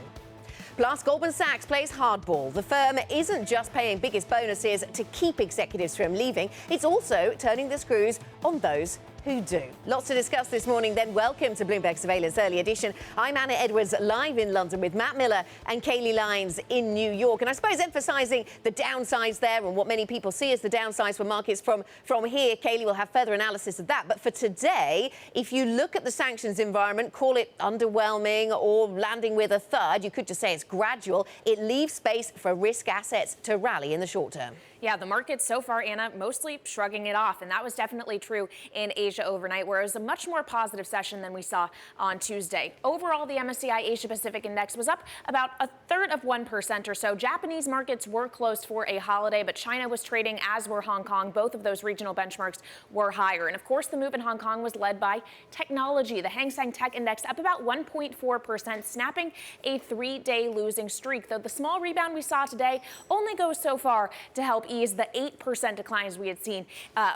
Plus, Goldman Sachs plays hardball. The firm isn't just paying biggest bonuses to keep executives from leaving, it's also turning the screws on those who do. Lots to discuss this morning, then welcome to Bloomberg Surveillance Early Edition. I'm Anna Edwards, live in London with Matt Miller and Kailey Leinz in New York. And I suppose emphasising the downsides there and what many people see as the downsides for markets from here. Kailey will have further analysis of that. But for today, if you look at the sanctions environment, call it underwhelming or landing with a thud, you could just say it's gradual. It leaves space for risk assets to rally in the short term. Yeah, the markets so far, Anna, mostly shrugging it off. And that was definitely true in Asia overnight, where it was a much more positive session than we saw on Tuesday. Overall, the MSCI Asia Pacific Index was up about 1/3% or so. Japanese markets were closed for a holiday, but China was trading, as were Hong Kong. Both of those regional benchmarks were higher. And of course, the move in Hong Kong was led by technology. The Hang Seng Tech Index up about 1.4%, snapping a 3-day losing streak. Though the small rebound we saw today only goes so far to help ease the 8% declines we had seen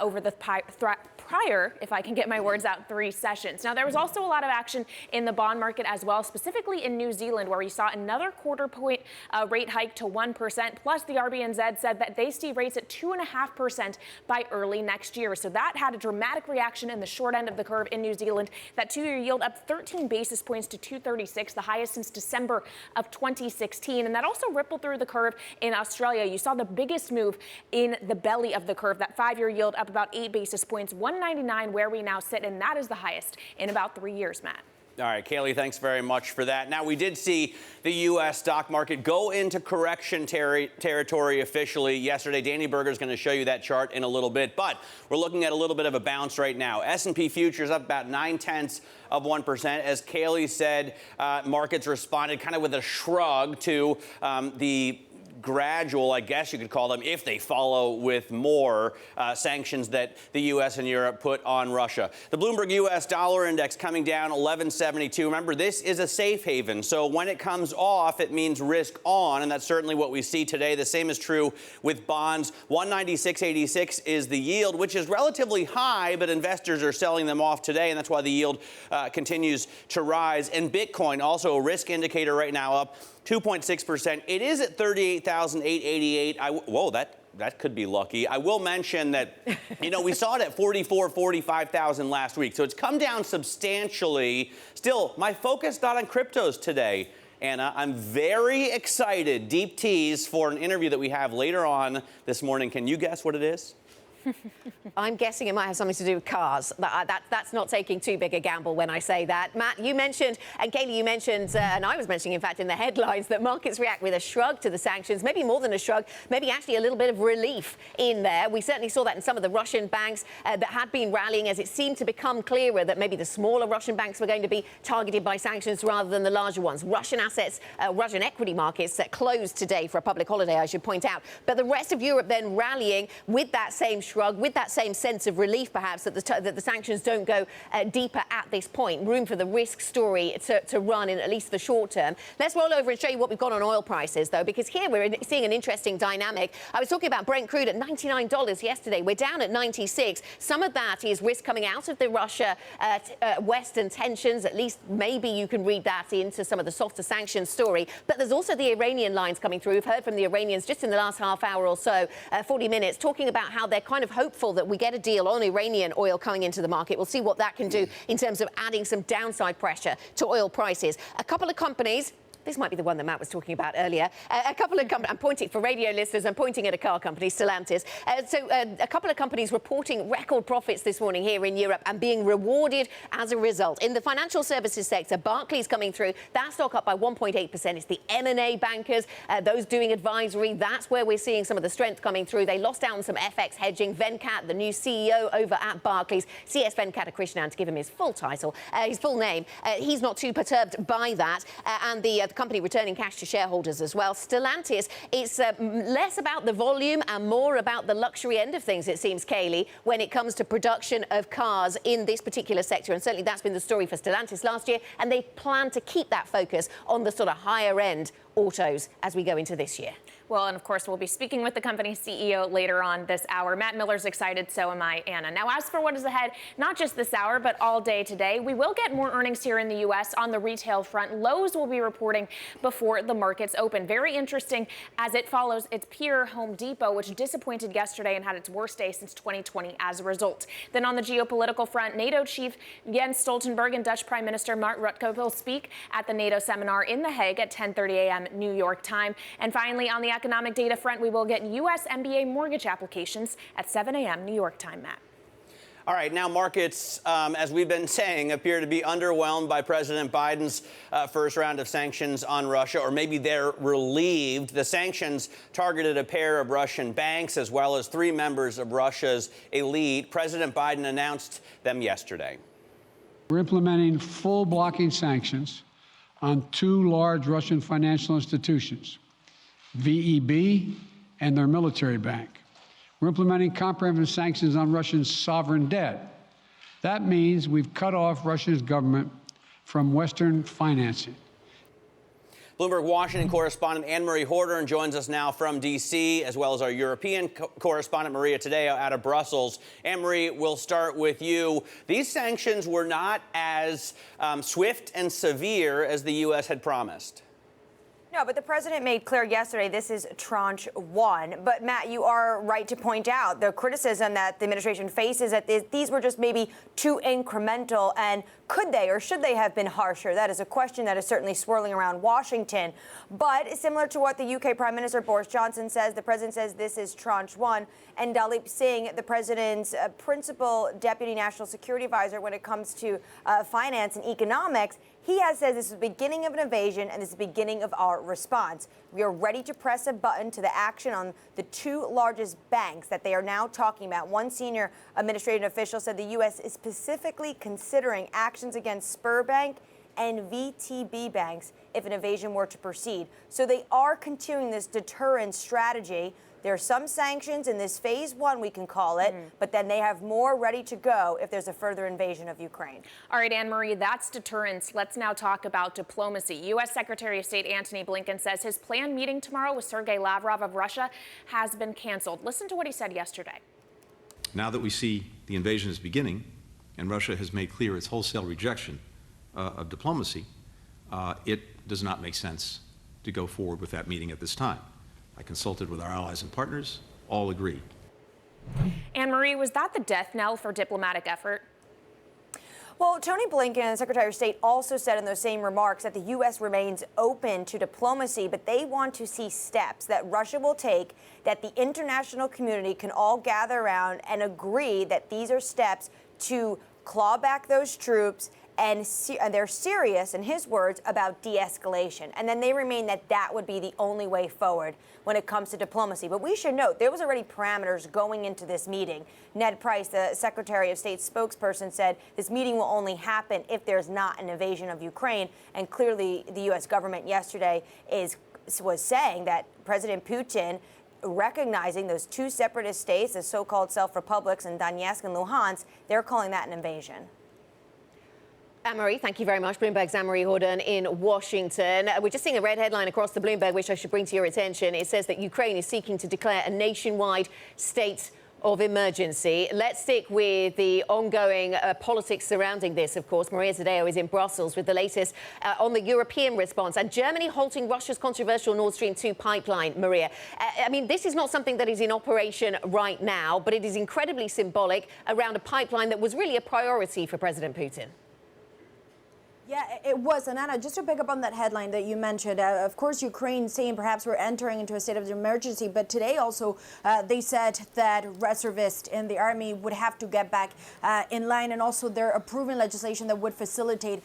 over the prior, if I can get my words out, 3 sessions. Now, there was also a lot of action in the bond market as well, specifically in New Zealand, where we saw another quarter-point rate hike to 1%. Plus, the RBNZ said that they see rates at 2.5% by early next year. So that had a dramatic reaction in the short end of the curve in New Zealand. That 2-year yield up 13 basis points to 236, the highest since December of 2016. And that also rippled through the curve in Australia. You saw the biggest move in the belly of the curve. That 5-year yield up about 8 basis points, 199 where we now sit, and that is the highest in about 3 years, Matt. All right, Kailey, thanks very much for that. Now, we did see the U.S. stock market go into correction territory officially yesterday. Danny Berger is going to show you that chart in a little bit, but we're looking at a little bit of a bounce right now. S&P futures up about 0.9%. As Kailey said, markets responded kind of with a shrug to the gradual, I guess you could call them, if they follow with more sanctions that the U.S. and Europe put on Russia. The Bloomberg U.S. dollar index coming down 1172. Remember, this is a safe haven, so when it comes off, it means risk on, and that's certainly what we see today. The same is true with bonds. 196.86 is the yield, which is relatively high, but investors are selling them off today, and that's why the yield continues to rise. And Bitcoin, also a risk indicator right now, up 2.6%. It is at 38,888. Whoa, that could be lucky. I will mention that, we saw it at 45,000 last week. So it's come down substantially. Still, my focus not on cryptos today. Anna, I'm very excited. Deep tease for an interview that we have later on this morning. Can you guess what it is? I'm guessing it might have something to do with cars. That's not taking too big a gamble when I say that. Matt, you mentioned, and Kailey, you mentioned, and I was mentioning, in fact, in the headlines, that markets react with a shrug to the sanctions, maybe more than a shrug, maybe actually a little bit of relief in there. We certainly saw that in some of the Russian banks that had been rallying as it seemed to become clearer that maybe the smaller Russian banks were going to be targeted by sanctions rather than the larger ones. Russian assets, Russian equity markets closed today for a public holiday, I should point out. But the rest of Europe then rallying with that same shrug, with that same sense of relief, perhaps, that the sanctions don't go deeper at this point. Room for the risk story to run in at least the short term. Let's roll over and show you what we've got on oil prices, though, because here we're seeing an interesting dynamic. I was talking about Brent crude at $99 yesterday. We're down at 96. Some of that is risk coming out of the Russia-Western tensions. At least maybe you can read that into some of the softer sanctions story. But there's also the Iranian lines coming through. We've heard from the Iranians just in the last half hour or so, 40 minutes, talking about how they're kind of hopeful that we get a deal on Iranian oil coming into the market. We'll see what that can do in terms of adding some downside pressure to oil prices. A couple of companies. This might be the one that Matt was talking about earlier. A couple of companies, I'm pointing for radio listeners, I'm pointing at a car company, Stellantis. A couple of companies reporting record profits this morning here in Europe and being rewarded as a result. In the financial services sector, Barclays coming through, that stock up by 1.8%. It's the M&A bankers, those doing advisory. That's where we're seeing some of the strength coming through. They lost out on some FX hedging. Venkat, the new CEO over at Barclays, CS Venkatakrishnan, to give him his full title, his full name, he's not too perturbed by that. And the the company returning cash to shareholders as well. Stellantis, it's less about the volume and more about the luxury end of things, it seems, Kailey, when it comes to production of cars in this particular sector. And certainly that's been the story for Stellantis last year. And they plan to keep that focus on the sort of higher end autos as we go into this year. Well, and of course, we'll be speaking with the company's CEO later on this hour. Matt Miller's excited, so am I, Anna. Now, as for what is ahead, not just this hour, but all day today, we will get more earnings here in the U.S. on the retail front. Lowe's will be reporting before the markets open. Very interesting as it follows its peer Home Depot, which disappointed yesterday and had its worst day since 2020 as a result. Then on the geopolitical front, NATO chief Jens Stoltenberg and Dutch Prime Minister Mark Rutte will speak at the NATO seminar in The Hague at 10:30 a.m. New York time. And finally, on the economic data front, we will get U.S. MBA mortgage applications at 7 a.m. New York time, Matt. All right, now markets, as we've been saying, appear to be underwhelmed by President Biden's first round of sanctions on Russia, or maybe they're relieved. The sanctions targeted a pair of Russian banks as well as 3 members of Russia's elite. President Biden announced them yesterday. We're implementing full blocking sanctions on 2 large Russian financial institutions, VEB and their military bank. We're implementing comprehensive sanctions on Russian sovereign debt. That means we've cut off Russia's government from Western financing. Bloomberg Washington correspondent Anne-Marie Horder joins us now from D.C., as well as our European correspondent Maria Tadeo out of Brussels. Anne-Marie, we'll start with you. These sanctions were not as swift and severe as the U.S. had promised. No, but the president made clear yesterday this is tranche 1. But, Matt, you are right to point out the criticism that the administration faces that these were just maybe too incremental. And could they or should they have been harsher? That is a question that is certainly swirling around Washington. But similar to what the UK Prime Minister Boris Johnson says, the president says this is tranche 1. And Dalip Singh, the president's principal deputy national security advisor when it comes to finance and economics, he has said this is the beginning of an invasion and this is the beginning of our response. We are ready to press a button to the action on the 2 largest banks that they are now talking about. One senior administrative official said the U.S. is specifically considering actions against Sberbank and VTB banks if an invasion were to proceed. So they are continuing this deterrence strategy. There are some sanctions in this phase 1, we can call it, but then they have more ready to go if there's a further invasion of Ukraine. All right, Anne-Marie, that's deterrence. Let's now talk about diplomacy. U.S. Secretary of State Antony Blinken says his planned meeting tomorrow with Sergei Lavrov of Russia has been canceled. Listen to what he said yesterday. Now that we see the invasion is beginning and Russia has made clear its wholesale rejection of diplomacy, it does not make sense to go forward with that meeting at this time. I consulted with our allies and partners, all agreed. Anne-Marie, was that the death knell for diplomatic effort? Well, Tony Blinken, Secretary of State, also said in those same remarks that the U.S. remains open to diplomacy, but they want to see steps that Russia will take that the international community can all gather around and agree that these are steps to claw back those troops. And they're serious, in his words, about de-escalation. And then they remain that would be the only way forward when it comes to diplomacy. But we should note there was already parameters going into this meeting. Ned Price, the Secretary of State's spokesperson, said this meeting will only happen if there's not an invasion of Ukraine. And clearly the U.S. government yesterday was saying that President Putin, recognizing those 2 separatist states, the so-called self-republics in Donetsk and Luhansk, they're calling that an invasion. Anne-Marie, thank you very much. Bloomberg's Anne-Marie Horder in Washington. We're just seeing a red headline across the Bloomberg, which I should bring to your attention. It says that Ukraine is seeking to declare a nationwide state of emergency. Let's stick with the ongoing politics surrounding this, of course. Maria Tadeo is in Brussels with the latest on the European response. And Germany halting Russia's controversial Nord Stream 2 pipeline, Maria. I mean, this is not something that is in operation right now, but it is incredibly symbolic around a pipeline that was really a priority for President Putin. Yeah, it was. And Anna, just to pick up on that headline that you mentioned, of course, Ukraine saying perhaps we're entering into a state of emergency. But today also they said that reservists in the army would have to get back in line. And also they're approving legislation that would facilitate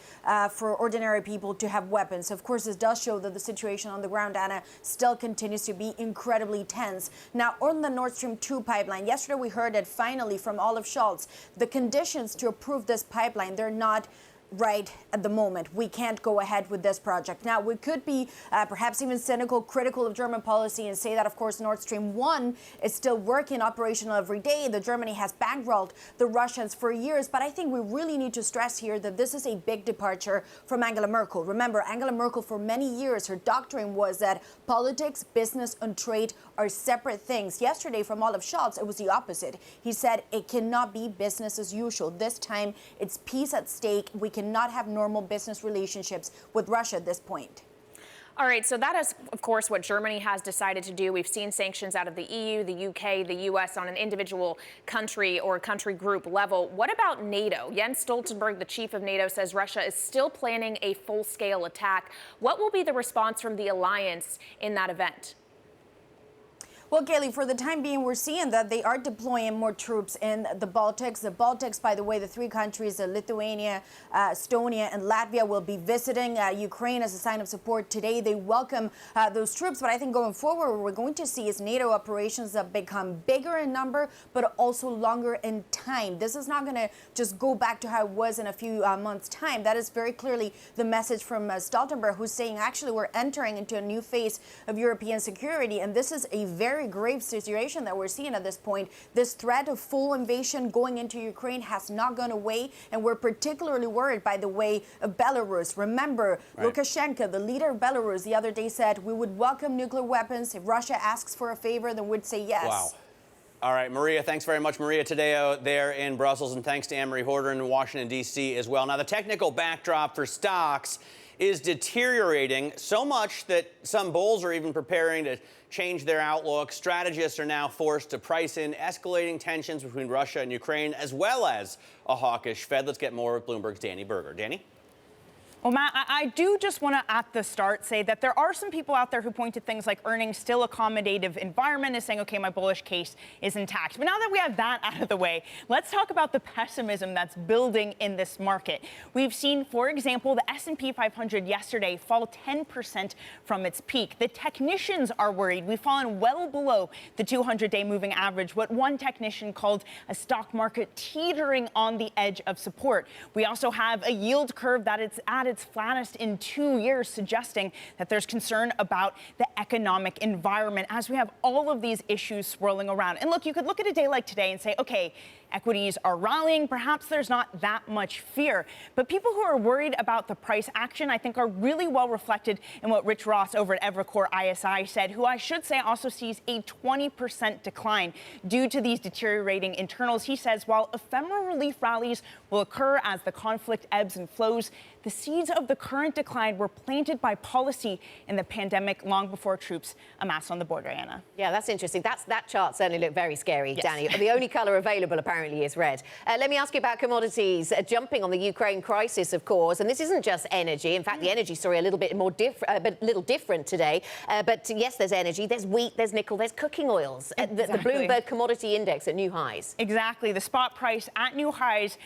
for ordinary people to have weapons. Of course, this does show that the situation on the ground, Anna, still continues to be incredibly tense. Now, on the Nord Stream 2 pipeline, yesterday we heard that finally from Olaf Scholz, the conditions to approve this pipeline, they're not right at the moment. We can't go ahead with this project. Now, we could be perhaps even cynical, critical of German policy and say that, of course, Nord Stream 1 is still working operational every day. The Germany has bankrolled the Russians for years. But I think we really need to stress here that this is a big departure from Angela Merkel. Remember, Angela Merkel, for many years, her doctrine was that politics, business, and trade are separate things. Yesterday, from Olaf Scholz, it was the opposite. He said it cannot be business as usual. This time, it's peace at stake. We cannot have normal business relationships with Russia at this point. All right, so that is, of course, what Germany has decided to do. We've seen sanctions out of the EU, the UK, the US on an individual country or country group level. What about NATO? Jens Stoltenberg, the chief of NATO, says Russia is still planning a full-scale attack. What will be the response from the alliance in that event? Well, Kailey, for the time being, we're seeing that they are deploying more troops in the Baltics. The Baltics, by the way, the three countries, Lithuania, Estonia, and Latvia, will be visiting Ukraine as a sign of support today. They welcome those troops. But I think going forward, what we're going to see is NATO operations that become bigger in number, but also longer in time. This is not going to just go back to how it was in a few months' time. That is very clearly the message from Stoltenberg, who's saying, actually, we're entering into a new phase of European security. And this is a very grave situation that we're seeing at this point. This threat of full invasion going into Ukraine has not gone away, and we're particularly worried, by the way, of Belarus. Remember, Lukashenko, the leader of Belarus, the other day said we would welcome nuclear weapons. If Russia asks for a favor, then we'd say yes. Wow. All right, Maria, thanks very much. Maria Tadeo there in Brussels, and thanks to Anne-Marie Horder in Washington, D.C. as well. Now, the technical backdrop for stocks is deteriorating so much that some bulls are even preparing to change their outlook. Strategists are now forced to price in escalating tensions between Russia and Ukraine, as well as a hawkish Fed. Let's get more with Bloomberg's Danny Berger. Danny? Well, Matt, I do just want to, at the start, say that there are some people out there who point to things like earnings still accommodative environment as saying, OK, my bullish case is intact. But now that we have that out of the way, let's talk about the pessimism that's building in this market. We've seen, for example, the S&P 500 yesterday fall 10% from its peak. The technicians are worried. We've fallen well below the 200-day moving average, what one technician called a stock market teetering on the edge of support. We also have a yield curve that is at its flattest in 2 years, suggesting that there's concern about the economic environment as we have all of these issues swirling around. And look, you could look at a day like today and say, OK, equities are rallying. Perhaps there's not that much fear. But people who are worried about the price action, I think, are really well reflected in what Rich Ross over at Evercore ISI said, who I should say also sees a 20% decline due to these deteriorating internals. He says while ephemeral relief rallies will occur as the conflict ebbs and flows, the seeds of the current decline were planted by policy in the pandemic long before troops amassed on the border, Anna. Yeah, that's interesting. That chart certainly looked very scary, yes. Danny. The only colour available, apparently, is red. Let me ask you about commodities. Jumping on the Ukraine crisis, of course, and this isn't just energy. In fact, the energy story a little bit more different today. But yes, there's energy, there's wheat, there's nickel, there's cooking oils. Exactly. The Bloomberg Commodity Index at new highs. Exactly. The spot price at new highs.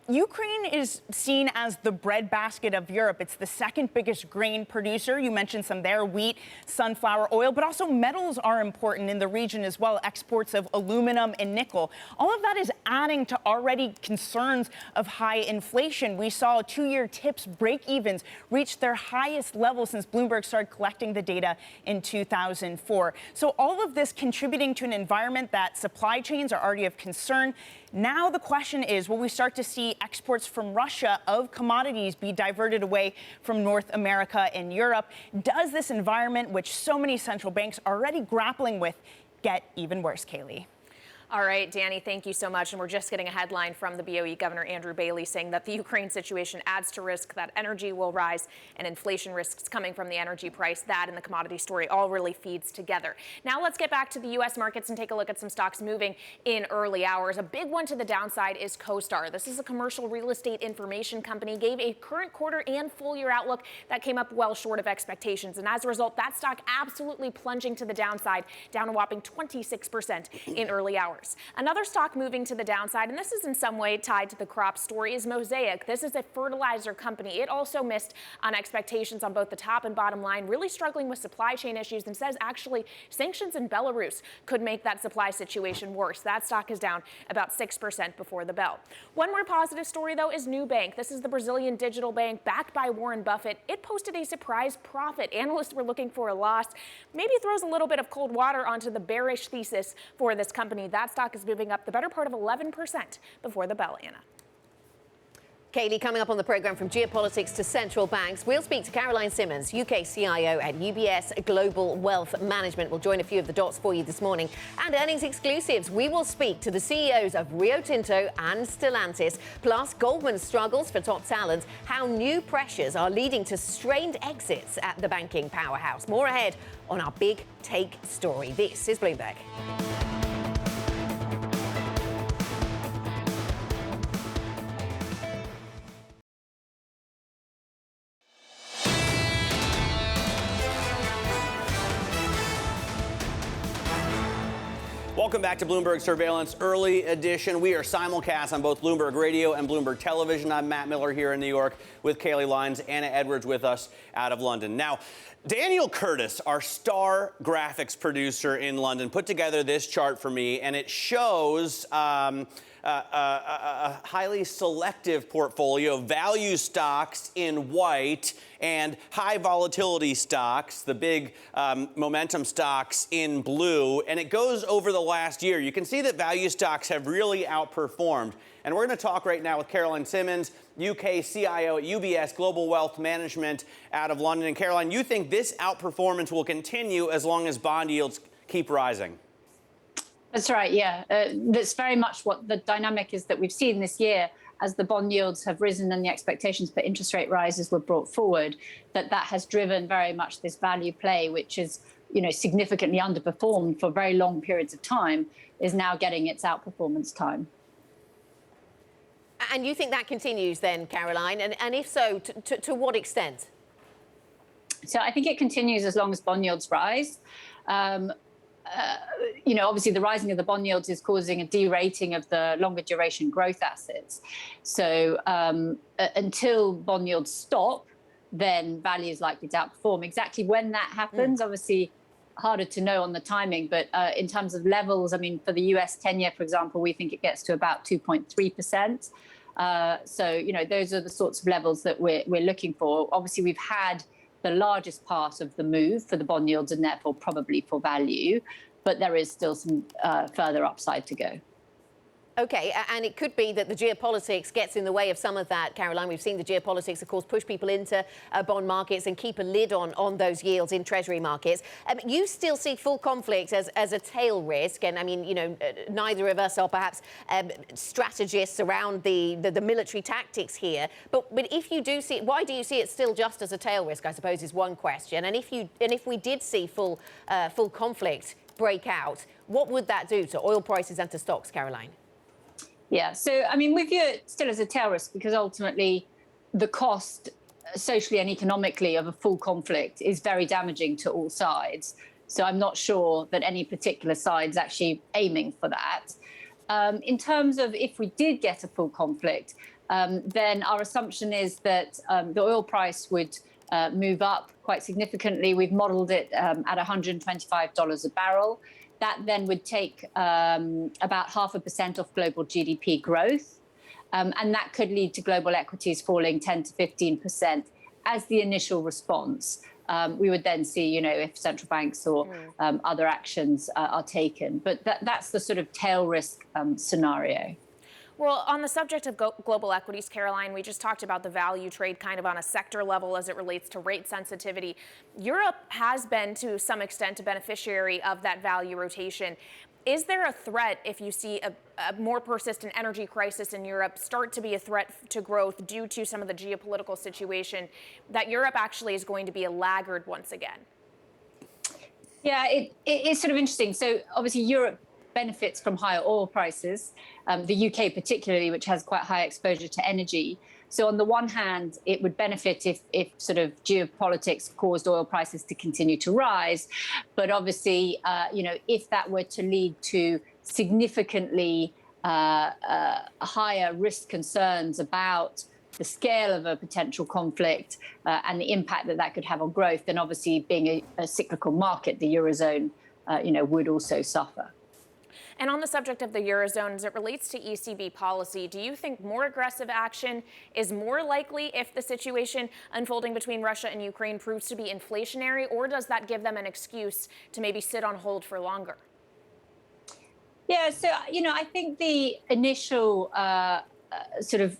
Ukraine is seen as the breadbasket of Europe. It's the second biggest grain producer. You mentioned some there, wheat, sunflower oil, but also metals are important in the region as well. Exports of aluminum and nickel. All of that is adding to already concerns of high inflation. We saw 2-year TIPS break-evens reach their highest level since Bloomberg started collecting the data in 2004. So all of this contributing to an environment that supply chains are already of concern. Now the question is, will we start to see exports from Russia of commodities be diverted away from North America and Europe? Does this environment, which so many central banks are already grappling with, get even worse, Kailey? All right, Danny, thank you so much. And we're just getting a headline from the BOE Governor Andrew Bailey saying that the Ukraine situation adds to risk that energy will rise and inflation risks coming from the energy price. That and the commodity story all really feeds together. Now let's get back to the U.S. markets and take a look at some stocks moving in early hours. A big one to the downside is CoStar. This is a commercial real estate information company, gave a current quarter and full year outlook that came up well short of expectations. And as a result, that stock absolutely plunging to the downside, down a whopping 26% in early hours. price. Another stock moving to the downside, and this is in some way tied to the crop story, is Mosaic. This is a fertilizer company. It also missed on expectations on both the top and bottom line, really struggling with supply chain issues, and says actually sanctions in Belarus could make that supply situation worse. That stock is down about 6% before the bell. One more positive story, though, is Nubank. This is the Brazilian digital bank backed by Warren Buffett. It posted a surprise profit. Analysts were looking for a loss. Maybe throws a little bit of cold water onto the bearish thesis for this company. That stock is moving up the better part of 11% before the bell, Anna. Kailey, coming up on the program, from geopolitics to central banks, we'll speak to Caroline Simmons, UK CIO at UBS Global Wealth Management. We'll join a few of the dots for you this morning. And earnings exclusives, we will speak to the CEOs of Rio Tinto and Stellantis, plus Goldman's struggles for top talent, how new pressures are leading to strained exits at the banking powerhouse. More ahead on our big take story. This is Bloomberg. Welcome back to Bloomberg Surveillance Early Edition. We are simulcast on both Bloomberg Radio and Bloomberg Television. I'm Matt Miller here in New York with Kailey Leinz, Anna Edwards with us out of London. Now, Daniel Curtis, our star graphics producer in London, put together this chart for me, and it shows a highly selective portfolio of value stocks in white and high volatility stocks, the big momentum stocks, in blue. And it goes over the last year. You can see that value stocks have really outperformed. And we're going to talk right now with Caroline Simmons, UK CIO at UBS Global Wealth Management out of London. And Caroline, you think this outperformance will continue as long as bond yields keep rising? That's right, yeah. That's very much what the dynamic is that we've seen this year as the bond yields have risen and the expectations for interest rate rises were brought forward, that has driven very much this value play, which is, significantly underperformed for very long periods of time, is now getting its outperformance time. And you think that continues then, Caroline? And if so, to what extent? So I think it continues as long as bond yields rise. Obviously the rising of the bond yields is causing a derating of the longer duration growth assets. So until bond yields stop, then value is likely to outperform. Exactly when that happens, obviously harder to know on the timing, but in terms of levels, I mean, for the US 10-year, for example, we think it gets to about 2.3%. So, those are the sorts of levels that we're looking for. Obviously, we've had the largest part of the move for the bond yields and therefore probably for value, but there is still some further upside to go. OK, and it could be that the geopolitics gets in the way of some of that, Caroline. We've seen the geopolitics, of course, push people into bond markets and keep a lid on those yields in treasury markets. You still see full conflict as a tail risk. And I mean, neither of us are perhaps strategists around the military tactics here. But if you do see it, why do you see it still just as a tail risk, I suppose, is one question. And if we did see full conflict break out, what would that do to oil prices and to stocks, Caroline? Yeah, so, I mean, we view it still as a tail risk because ultimately the cost socially and economically of a full conflict is very damaging to all sides. So I'm not sure that any particular side's actually aiming for that. In terms of if we did get a full conflict, then our assumption is that the oil price would move up quite significantly. We've modeled it at $125 a barrel. That then would take about 0.5% off global GDP growth. And that could lead to global equities falling 10 to 15% as the initial response. We would then see, if central banks or other actions are taken. But that's the sort of tail risk scenario. Well, on the subject of global equities, Caroline, we just talked about the value trade kind of on a sector level as it relates to rate sensitivity. Europe has been, to some extent, a beneficiary of that value rotation. Is there a threat if you see a more persistent energy crisis in Europe start to be a threat to growth due to some of the geopolitical situation, that Europe actually is going to be a laggard once again? Yeah, it's sort of interesting. So obviously Europe benefits from higher oil prices, the UK particularly, which has quite high exposure to energy. So on the one hand, it would benefit if sort of geopolitics caused oil prices to continue to rise. But obviously, if that were to lead to significantly higher risk concerns about the scale of a potential conflict and the impact that that could have on growth, then obviously being a cyclical market, the Eurozone, would also suffer. And on the subject of the Eurozone, as it relates to ECB policy, do you think more aggressive action is more likely if the situation unfolding between Russia and Ukraine proves to be inflationary, or does that give them an excuse to maybe sit on hold for longer? Yeah, so, I think the initial sort of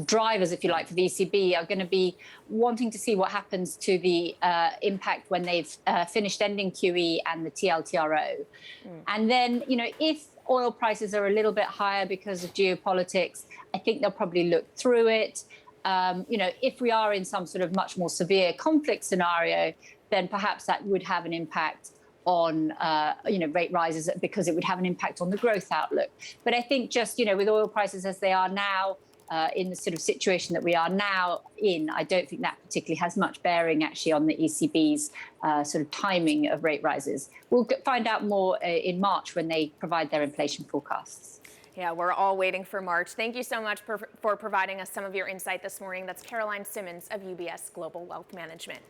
drivers, if you like, for the ECB are going to be wanting to see what happens to the impact when they've finished ending QE and the TLTRO. And then, if oil prices are a little bit higher because of geopolitics, I think they'll probably look through it. If we are in some sort of much more severe conflict scenario, then perhaps that would have an impact on rate rises because it would have an impact on the growth outlook. But I think just, with oil prices as they are now, in the sort of situation that we are now in, I don't think that particularly has much bearing actually on the ECB's sort of timing of rate rises. We'll find out more in March when they provide their inflation forecasts. Yeah, we're all waiting for March. Thank you so much for providing us some of your insight this morning. That's Caroline Simmons of UBS Global Wealth Management.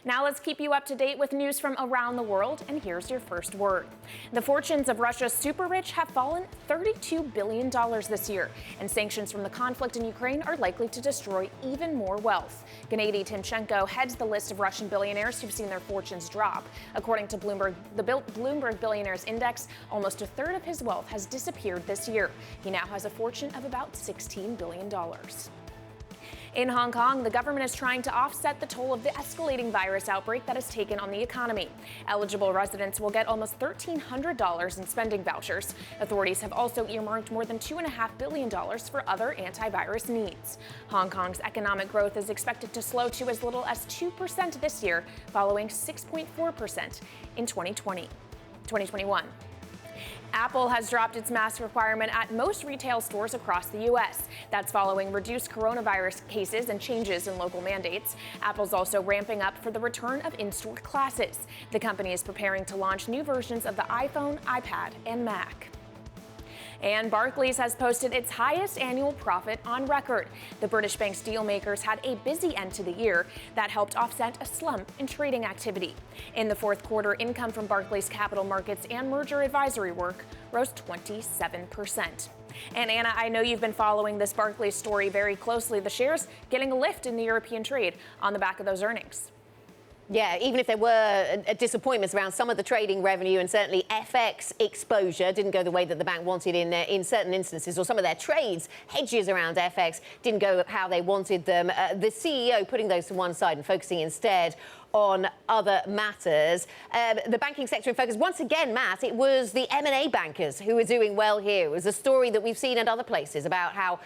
Now let's keep you up to date with news from around the world, and here's your first word. The fortunes of Russia's super rich have fallen $32 billion this year, and sanctions from the conflict in Ukraine are likely to destroy even more wealth. Gennady Timchenko heads the list of Russian billionaires who've seen their fortunes drop. According to Bloomberg, the Bloomberg Billionaires Index, almost a third of his wealth has disappeared this year. He now has a fortune of about $16 billion. In Hong Kong, the government is trying to offset the toll of the escalating virus outbreak that has taken on the economy. Eligible residents will get almost $1,300 in spending vouchers. Authorities have also earmarked more than $2.5 billion for other antivirus needs. Hong Kong's economic growth is expected to slow to as little as 2% this year, following 6.4% in 2021. Apple has dropped its mask requirement at most retail stores across the U.S. That's following reduced coronavirus cases and changes in local mandates. Apple's also ramping up for the return of in-store classes. The company is preparing to launch new versions of the iPhone, iPad, and Mac. And Barclays has posted its highest annual profit on record. The British bank's dealmakers had a busy end to the year that helped offset a slump in trading activity. In the fourth quarter, income from Barclays capital markets and merger advisory work rose 27%. And Anna, I know you've been following this Barclays story very closely. The shares getting a lift in the European trade on the back of those earnings. Yeah, even if there were disappointments around some of the trading revenue and certainly FX exposure didn't go the way that the bank wanted in certain instances, or some of their trades, hedges around FX didn't go how they wanted them. The CEO putting those to one side and focusing instead on other matters. The banking sector in focus. Once again, Matt, it was the M&A bankers who were doing well here. It was a story that we've seen at other places about how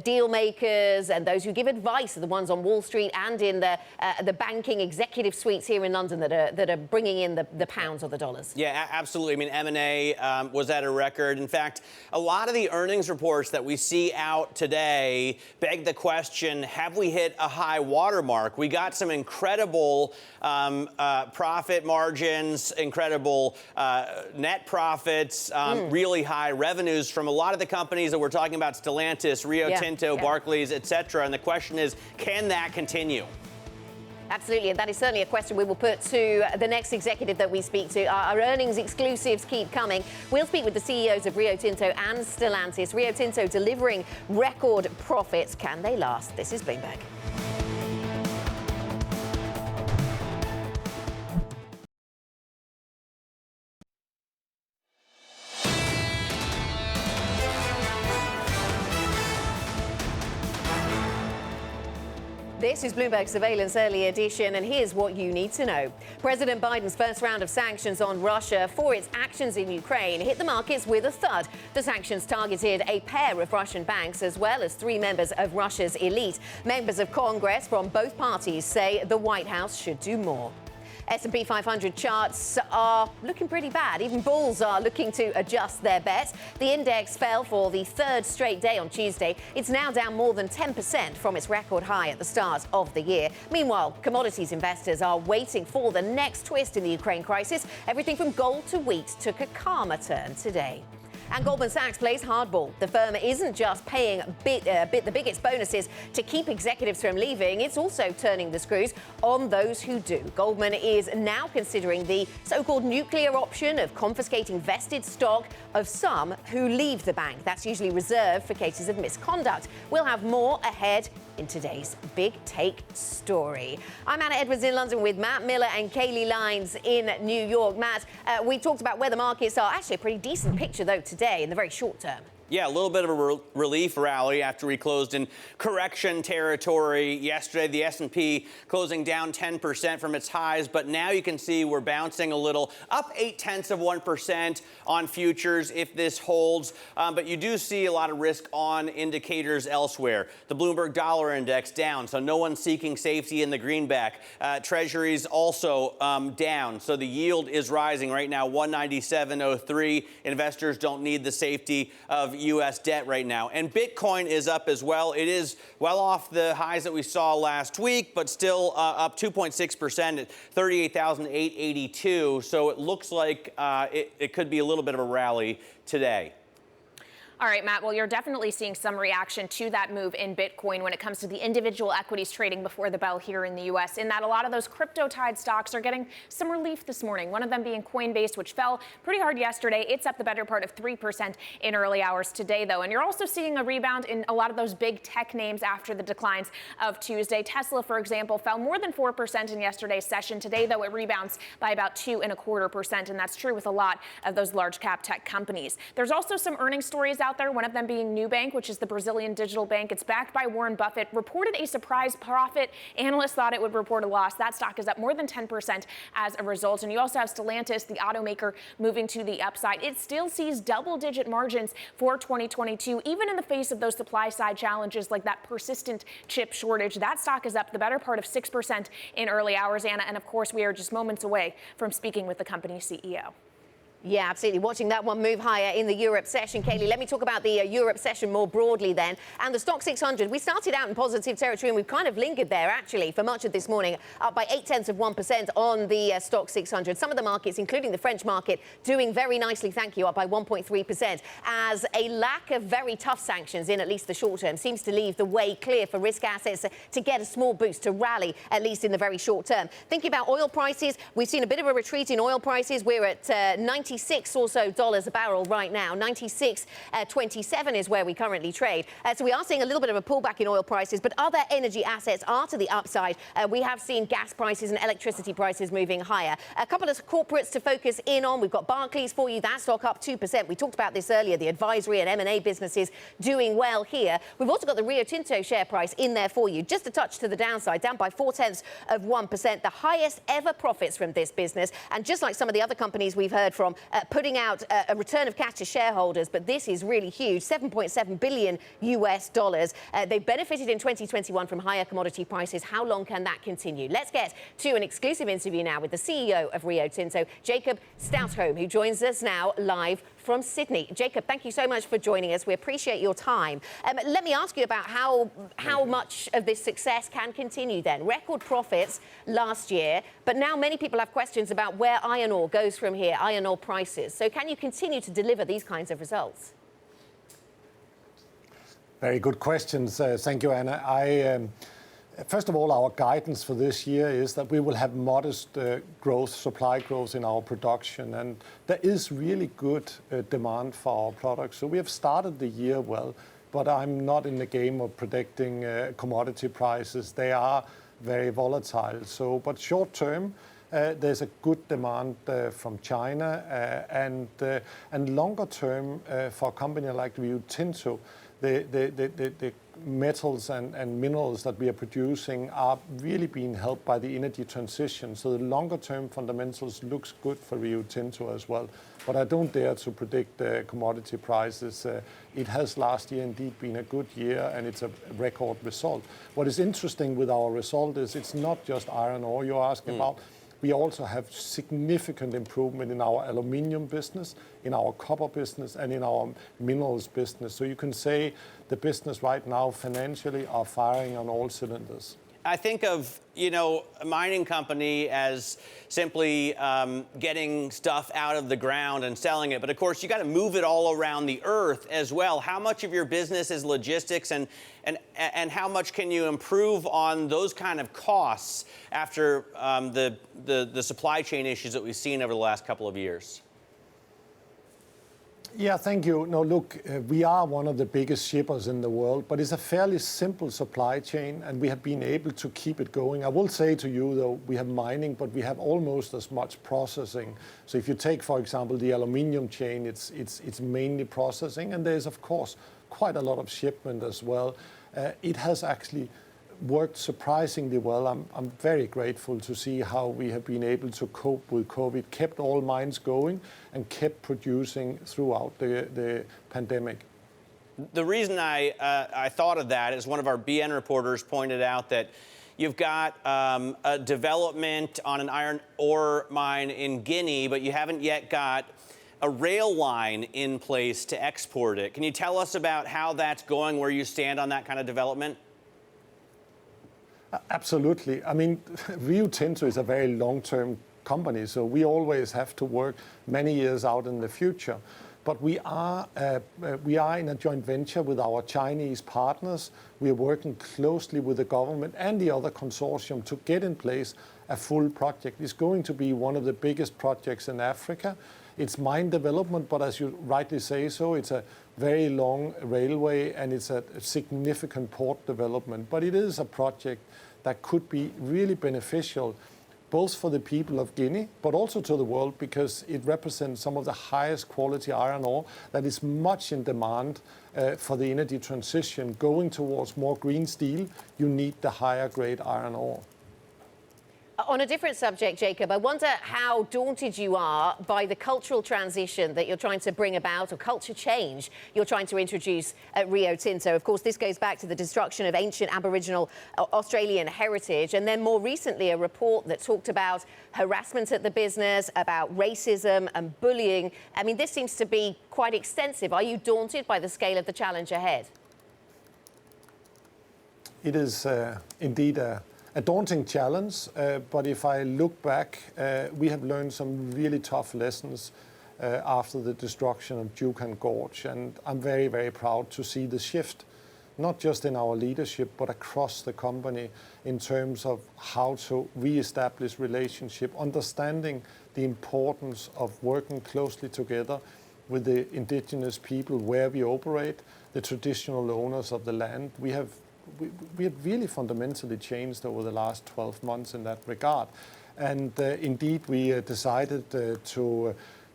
deal makers and those who give advice are the ones on Wall Street and in the banking executive suites here in London that are bringing in the pounds or the dollars. Yeah, absolutely. I mean, M&A was at a record. In fact, a lot of the earnings reports that we see out today beg the question, have we hit a high watermark? We got some incredible profit margins, incredible net profits, really high revenues from a lot of the companies that we're talking about, Stellantis, Rio Tinto, Barclays, et cetera. And the question is, can that continue? Absolutely, and that is certainly a question we will put to the next executive that we speak to. Our earnings exclusives keep coming. We'll speak with the CEOs of Rio Tinto and Stellantis. Rio Tinto delivering record profits. Can they last? This is Bloomberg. This is Bloomberg Surveillance Early Edition, and here's what you need to know. President Biden's first round of sanctions on Russia for its actions in Ukraine hit the markets with a thud. The sanctions targeted a pair of Russian banks as well as 3 members of Russia's elite. Members of Congress from both parties say the White House should do more. S&P 500 charts are looking pretty bad. Even bulls are looking to adjust their bets. The index fell for the third straight day on Tuesday. It's now down more than 10% from its record high at the start of the year. Meanwhile, commodities investors are waiting for the next twist in the Ukraine crisis. Everything from gold to wheat took a calmer turn today. And Goldman Sachs plays hardball. The firm isn't just paying the biggest bonuses to keep executives from leaving, it's also turning the screws on those who do. Goldman is now considering the so-called nuclear option of confiscating vested stock of some who leave the bank. That's usually reserved for cases of misconduct. We'll have more ahead in today's Big Take story. I'm Anna Edwards in London with Matt Miller and Kailey Leinz in New York. Matt, we talked about where the markets are. Actually, a pretty decent picture, though, today in the very short term. Yeah, a little bit of a relief rally after we closed in correction territory yesterday. The S&P closing down 10% from its highs, but now you can see we're bouncing a little, up 0.8% on futures if this holds. But you do see a lot of risk on indicators elsewhere. The Bloomberg Dollar Index down, so no one's seeking safety in the greenback. Treasuries also down, so the yield is rising right now, 197.03. Investors don't need the safety of U.S. debt right now. And Bitcoin is up as well. It is well off the highs that we saw last week, but still up 2.6% at 38,882. So it looks like it could be a little bit of a rally today. All right, Matt, well, you're definitely seeing some reaction to that move in Bitcoin when it comes to the individual equities trading before the bell here in the U.S., in that a lot of those crypto-tied stocks are getting some relief this morning, one of them being Coinbase, which fell pretty hard yesterday. It's up the better part of 3% in early hours today, though. And you're also seeing a rebound in a lot of those big tech names after the declines of Tuesday. Tesla, for example, fell more than 4% in yesterday's session. Today, though, it rebounds by about 2.25%, and that's true with a lot of those large cap tech companies. There's also some earnings stories out there, one of them being Nubank, which is the Brazilian digital bank. It's backed by Warren Buffett, reported a surprise profit. Analysts thought it would report a loss. That stock is up more than 10% as a result. And you also have Stellantis, the automaker, moving to the upside. It still sees double-digit margins for 2022, even in the face of those supply-side challenges like that persistent chip shortage. That stock is up the better part of 6% in early hours, Anna. And of course, we are just moments away from speaking with the company's CEO. Yeah, absolutely. Watching that one move higher in the Europe session. Kailey, let me talk about the Europe session more broadly then. And the Stock 600, we started out in positive territory and we've kind of lingered there actually for much of this morning, up by 0.8% on the Stock 600. Some of the markets, including the French market, doing very nicely, thank you, up by 1.3%, as a lack of very tough sanctions in at least the short term seems to leave the way clear for risk assets to get a small boost, to rally, at least in the very short term. Thinking about oil prices, we've seen a bit of a retreat in oil prices. We're at 96 or so dollars a barrel right now. 96.27 is where we currently trade. So we are seeing a little bit of a pullback in oil prices, but other energy assets are to the upside. We have seen gas prices and electricity prices moving higher. A couple of corporates to focus in on. We've got Barclays for you. That stock up 2%. We talked about this earlier. The advisory and M&A businesses doing well here. We've also got the Rio Tinto share price in there for you. Just a touch to the downside, down by 0.4%. The highest ever profits from this business. And just like some of the other companies we've heard from, putting out a return of cash to shareholders, but this is really huge, $7.7 billion US. They benefited in 2021 from higher commodity prices. How long can that continue? Let's get to an exclusive interview now with the CEO of Rio Tinto, Jakob Stausholm, who joins us now live from Sydney. Jakob, thank you so much for joining us. We appreciate your time. Let me ask you about how much of this success can continue then. Record profits last year, but now many people have questions about where iron ore goes from here, iron ore prices. So can you continue to deliver these kinds of results? Very good questions. Thank you, Anna. First of all, our guidance for this year is that we will have modest growth, supply growth in our production, and there is really good demand for our products. So we have started the year well, but I'm not in the game of predicting commodity prices. They are very volatile. So, but short term, there's a good demand from China, and longer term for a company like Rio Tinto, the metals and minerals that we are producing are really being helped by the energy transition. So the longer term fundamentals looks good for Rio Tinto as well. But I don't dare to predict commodity prices. It has last year indeed been a good year, and it's a record result. What is interesting with our result is it's not just iron ore you're asking about. We also have significant improvement in our aluminium business, in our copper business, and in our minerals business. So you can say the business right now financially are firing on all cylinders. I think of, a mining company as simply getting stuff out of the ground and selling it. But of course, you got to move it all around the earth as well. How much of your business is logistics, and how much can you improve on those kind of costs after the supply chain issues that we've seen over the last couple of years? Yeah, thank you. No, look, we are one of the biggest shippers in the world, but it's a fairly simple supply chain, and we have been able to keep it going. I will say to you, though, we have mining, but we have almost as much processing. So if you take, for example, the aluminium chain, it's mainly processing, and there's, of course, quite a lot of shipment as well. It has actually worked surprisingly well. I'm very grateful to see how we have been able to cope with COVID, kept all mines going, and kept producing throughout the pandemic. The reason I thought of that is one of our BN reporters pointed out that you've got a development on an iron ore mine in Guinea, but you haven't yet got a rail line in place to export it. Can you tell us about how that's going, where you stand on that kind of development? Absolutely. I mean, Rio Tinto is a very long-term company, so we always have to work many years out in the future. But we are in a joint venture with our Chinese partners. We are working closely with the government and the other consortium to get in place a full project. It's going to be one of the biggest projects in Africa. It's mine development, but as you rightly say so, it's a very long railway and it's a significant port development. But it is a project that could be really beneficial both for the people of Guinea, but also to the world, because it represents some of the highest quality iron ore that is much in demand for the energy transition. Going towards more green steel, you need the higher grade iron ore. On a different subject, Jakob, I wonder how daunted you are by the cultural transition that you're trying to bring about, or culture change you're trying to introduce at Rio Tinto. Of course, this goes back to the destruction of ancient Aboriginal Australian heritage, and then more recently a report that talked about harassment at the business, about racism and bullying. I mean, this seems to be quite extensive. Are you daunted by the scale of the challenge ahead? It is indeed a daunting challenge, but if I look back, we have learned some really tough lessons after the destruction of Juukan Gorge, and I'm very, very proud to see the shift, not just in our leadership, but across the company in terms of how to re-establish relationship, understanding the importance of working closely together with the indigenous people where we operate, the traditional owners of the land. We have really fundamentally changed over the last 12 months in that regard. And indeed, we decided to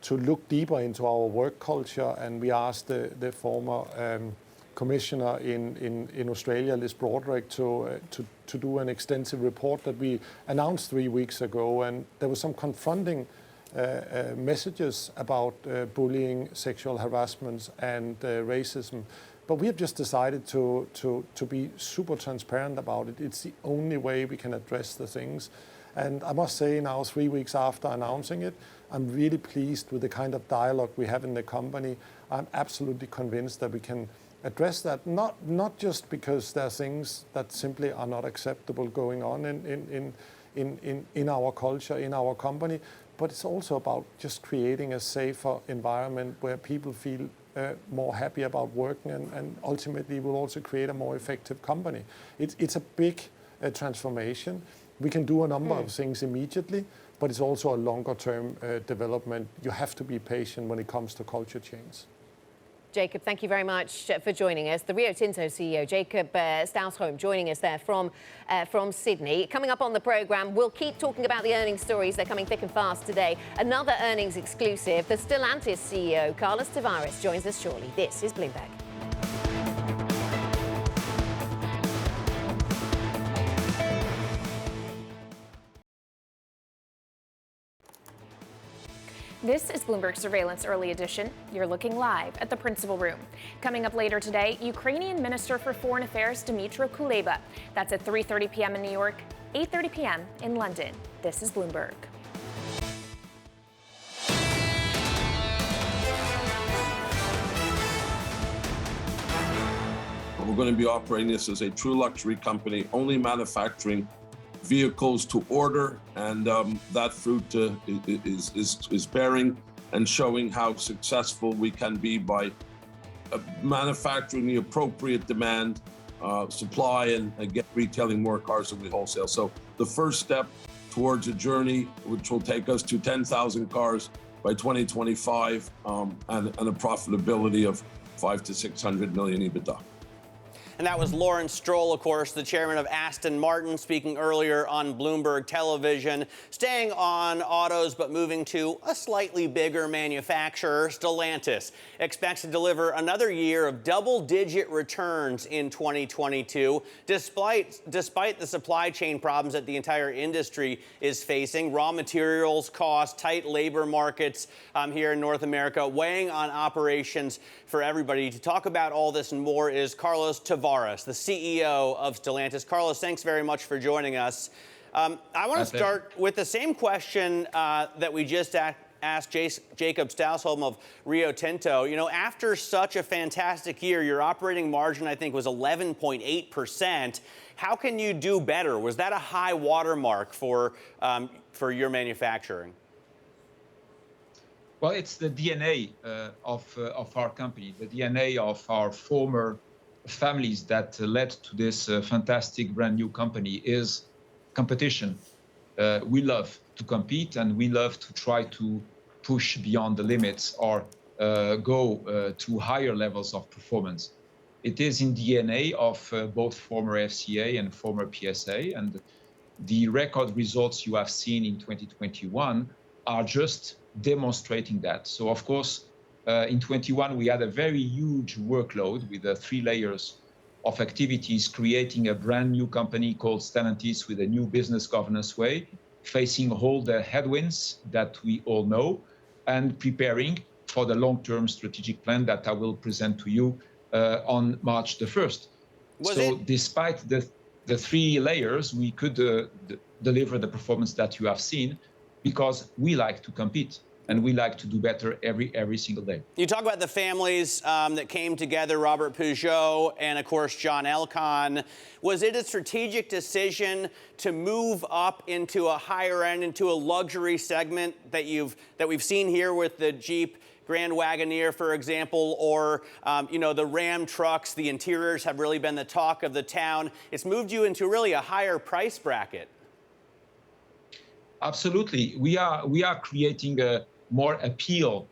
look deeper into our work culture, and we asked the former commissioner in Australia, Liz Broderick, to do an extensive report that we announced 3 weeks ago. And there were some confronting messages about bullying, sexual harassment, and racism. But we have just decided to be super transparent about it. It's the only way we can address the things. And I must say now, 3 weeks after announcing it, I'm really pleased with the kind of dialogue we have in the company. I'm absolutely convinced that we can address that, not just because there are things that simply are not acceptable going on in our culture, in our company, but it's also about just creating a safer environment where people feel more happy about working, and ultimately will also create a more effective company. It's a big transformation. We can do a number of things immediately, but it's also a longer term development. You have to be patient when it comes to culture change. Jakob, thank you very much for joining us. The Rio Tinto CEO, Jakob Stausholm, joining us there from Sydney. Coming up on the programme, we'll keep talking about the earnings stories. They're coming thick and fast today. Another earnings exclusive, the Stellantis CEO, Carlos Tavares, joins us shortly. This is Bloomberg. This is Bloomberg Surveillance Early Edition. You're looking live at the principal room. Coming up later today, Ukrainian Minister for Foreign Affairs Dmytro Kuleba. That's at 3:30 p.m. in New York, 8:30 p.m. in London. This is Bloomberg. We're going to be operating this as a true luxury company, only manufacturing vehicles to order, and that fruit is bearing and showing how successful we can be by manufacturing the appropriate demand, supply, and get retailing more cars than we wholesale. So the first step towards a journey which will take us to 10,000 cars by 2025 and a profitability of 500 to 600 million EBITDA. And that was Lawrence Stroll, of course, the chairman of Aston Martin, speaking earlier on Bloomberg Television. Staying on autos, but moving to a slightly bigger manufacturer, Stellantis expects to deliver another year of double-digit returns in 2022, despite the supply chain problems that the entire industry is facing. Raw materials costs, tight labor markets here in North America, weighing on operations for everybody. To talk about all this and more is Carlos Tavares, the CEO of Stellantis. Carlos, thanks very much for joining us. I want to start with the same question that we just asked Jakob Stausholm of Rio Tinto. You know, after such a fantastic year, your operating margin, I think, was 11.8%. How can you do better? Was that a high watermark for your manufacturing? Well, it's the DNA of our company, the DNA of our former families that led to this fantastic brand new company is competition. We love to compete, and we love to try to push beyond the limits or go to higher levels of performance. It is in DNA of both former FCA and former PSA, and the record results you have seen in 2021 are just demonstrating that. So, of course, in 21, we had a very huge workload with 3 layers of activities, creating a brand new company called Stellantis with a new business governance way, facing all the headwinds that we all know, and preparing for the long-term strategic plan that I will present to you on March the 1st. Despite the 3 layers, we could deliver the performance that you have seen, because we like to compete and we like to do better every single day. You talk about the families that came together, Robert Peugeot and, of course, John Elkann. Was it a strategic decision to move up into a higher end, into a luxury segment that we've seen here with the Jeep Grand Wagoneer, for example, or the Ram trucks? The interiors have really been the talk of the town. It's moved you into really a higher price bracket. Absolutely. We are creating more appeal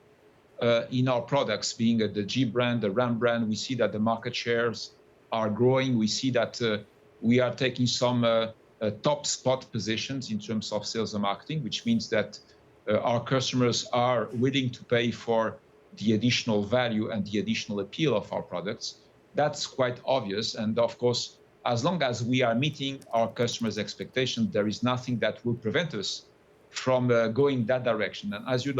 in our products, being the Jeep brand, the Ram brand. We see that the market shares are growing. We see that we are taking some top spot positions in terms of sales and marketing, which means that our customers are willing to pay for the additional value and the additional appeal of our products. That's quite obvious. And of course, as long as we are meeting our customers' expectations, there is nothing that will prevent us from going that direction. And as you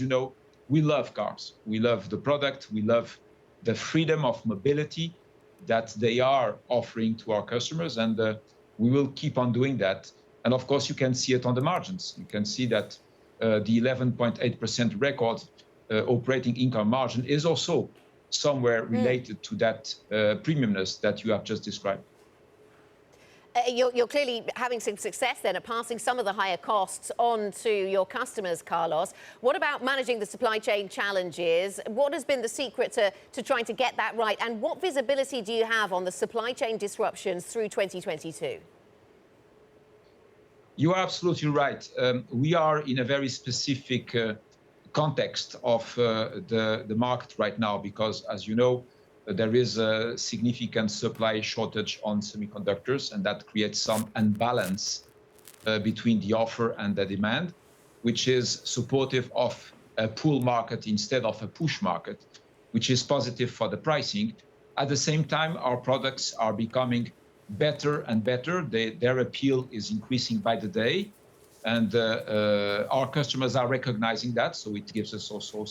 know, we love cars. We love the product. We love the freedom of mobility that they are offering to our customers, and we will keep on doing that. And of course, you can see it on the margins. You can see that the 11.8% record operating income margin is also somewhere related to that premiumness that you have just described. You're clearly having some success then at passing some of the higher costs on to your customers, Carlos. What about managing the supply chain challenges? What has been the secret to trying to get that right? And what visibility do you have on the supply chain disruptions through 2022? You are absolutely right. We are in a very specific context of the market right now, because, as you know, there is a significant supply shortage on semiconductors, and that creates some imbalance between the offer and the demand, which is supportive of a pull market instead of a push market, which is positive for the pricing. At the same time, our products are becoming better and better. Their appeal is increasing by the day. And our customers are recognizing that, so it gives us also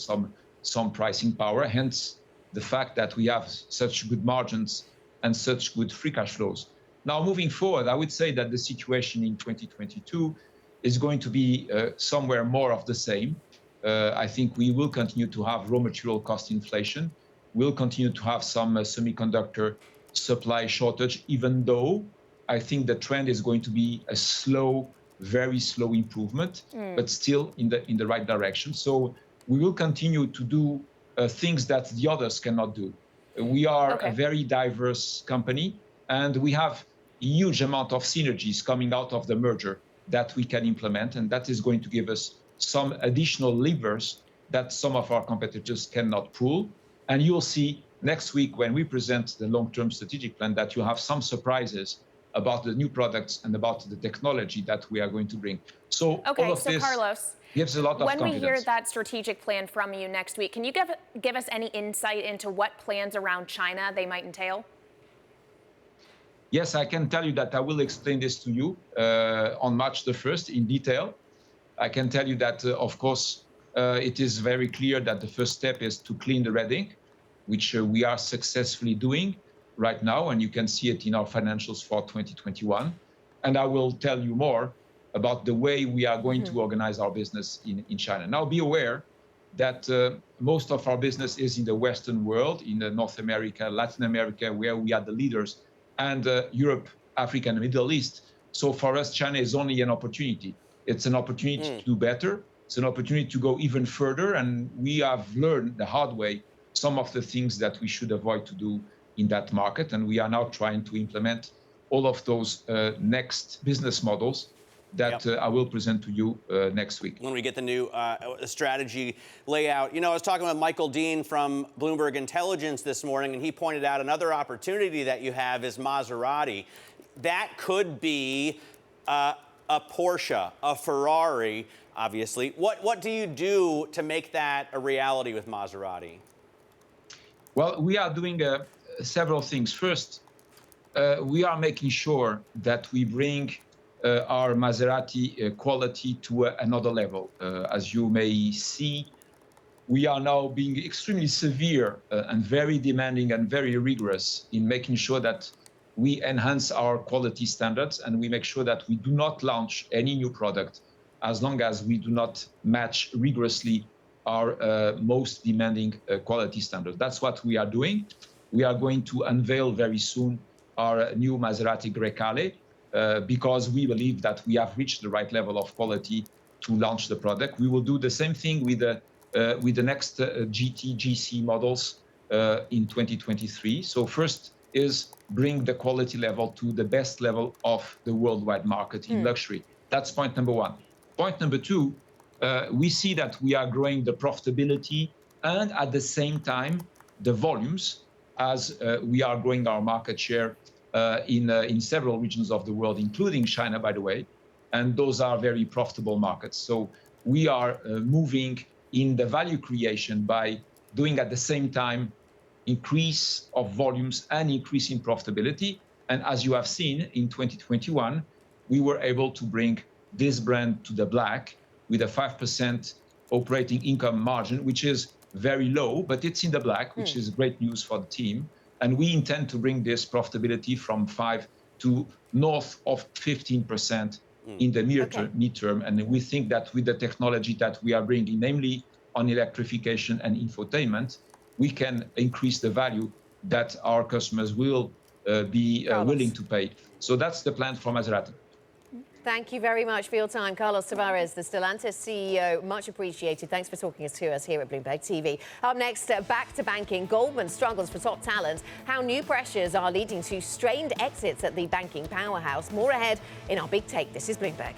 some pricing power, hence the fact that we have such good margins and such good free cash flows. Now, moving forward, I would say that the situation in 2022 is going to be somewhere more of the same. I think we will continue to have raw material cost inflation. We'll continue to have some semiconductor supply shortage, even though I think the trend is going to be a slow, very slow improvement, but still in the right direction. So we will continue to do things that the others cannot do. We are a very diverse company, and we have a huge amount of synergies coming out of the merger that we can implement, and that is going to give us some additional levers that some of our competitors cannot pull. And you'll see next week when we present the long-term strategic plan that you have some surprises about the new products and about the technology that we are going to bring. So all of this Carlos, gives a lot of confidence. When we hear that strategic plan from you next week, can you give us any insight into what plans around China they might entail? Yes, I can tell you that I will explain this to you on March the 1st in detail. I can tell you that, of course, it is very clear that the first step is to clean the red ink, which we are successfully doing right now, and you can see it in our financials for 2021. And I will tell you more about the way we are going to organize our business in China. Now, be aware that most of our business is in the Western world, in North America, Latin America, where we are the leaders, and Europe, Africa, and the Middle East. So for us, China is only an opportunity. It's an opportunity to do better. It's an opportunity to go even further. And we have learned the hard way some of the things that we should avoid to do in that market. And we are now trying to implement all of those next business models that I will present to you next week. When we get the new strategy layout. You know, I was talking with Michael Dean from Bloomberg Intelligence this morning, and he pointed out another opportunity that you have is Maserati. That could be a Porsche, a Ferrari, obviously. What do you do to make that a reality with Maserati? Well, we are doing several things. First, we are making sure that we bring our Maserati quality to another level. As you may see, we are now being extremely severe and very demanding and very rigorous in making sure that we enhance our quality standards, and we make sure that we do not launch any new product as long as we do not match rigorously our most demanding quality standards. That's what we are doing. We are going to unveil very soon our new Maserati Grecale because we believe that we have reached the right level of quality to launch the product. We will do the same thing with the next GT, GC models in 2023. So first is bring the quality level to the best level of the worldwide market in luxury. That's point number one. Point number two, we see that we are growing the profitability and at the same time the volumes as we are growing our market share in several regions of the world, including China, by the way, and those are very profitable markets. So we are moving in the value creation by doing at the same time increase of volumes and increase in profitability. And as you have seen in 2021, we were able to bring this brand to the black with a 5% operating income margin, which is very low, but it's in the black, which is great news for the team. And we intend to bring this profitability from 5 to north of 15% in the midterm. And we think that with the technology that we are bringing, namely on electrification and infotainment, we can increase the value that our customers will be willing to pay. So that's the plan for Maserati. Thank you very much for your time. Carlos Tavares, the Stellantis CEO, much appreciated. Thanks for talking to us here at Bloomberg TV. Up next, back to banking. Goldman struggles for top talent. How new pressures are leading to strained exits at the banking powerhouse. More ahead in our big take. This is Bloomberg.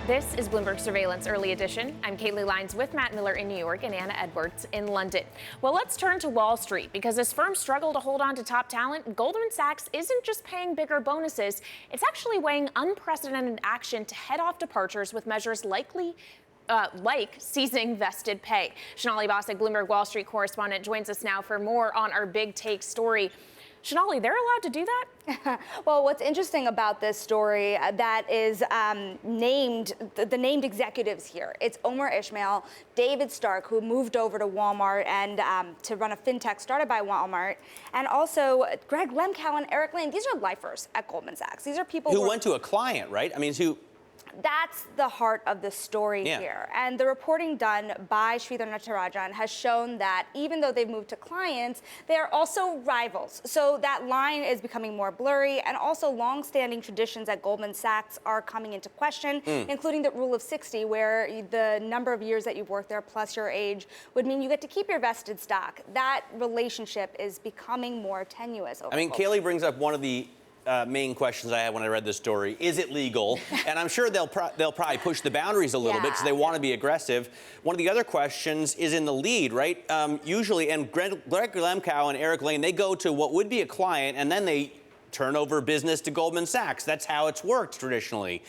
This is Bloomberg Surveillance Early Edition. I'm Kailey Leinz with Matt Miller in New York and Anna Edwards in London. Well, let's turn to Wall Street because as firms struggle to hold on to top talent, Goldman Sachs isn't just paying bigger bonuses. It's actually weighing unprecedented action to head off departures with measures likely like seizing vested pay. Sonali Basak, Bloomberg Wall Street correspondent, joins us now for more on our big take story. Sonali, they're allowed to do that? Well, what's interesting about this story that is named, the named executives here, it's Omar Ishmael, David Stark, who moved over to Walmart and to run a fintech started by Walmart, and also Greg Lemkow and Eric Lane. These are lifers at Goldman Sachs. These are people who went to a client, right? I mean, who... That's the heart of the story here. And the reporting done by Sridhar Natarajan has shown that even though they've moved to clients, they are also rivals. So that line is becoming more blurry, and also long-standing traditions at Goldman Sachs are coming into question, including the rule of 60, where the number of years that you've worked there plus your age would mean you get to keep your vested stock. That relationship is becoming more tenuous. I mean, Kailey brings up one of the main questions I had when I read this story. Is it legal? And I'm sure they'll probably push the boundaries a little bit because they want to be aggressive. One of the other questions is in the lead, right? Usually, and Greg Lemkow and Eric Lane, they go to what would be a client, and then they turn over business to Goldman Sachs. That's how it's worked traditionally.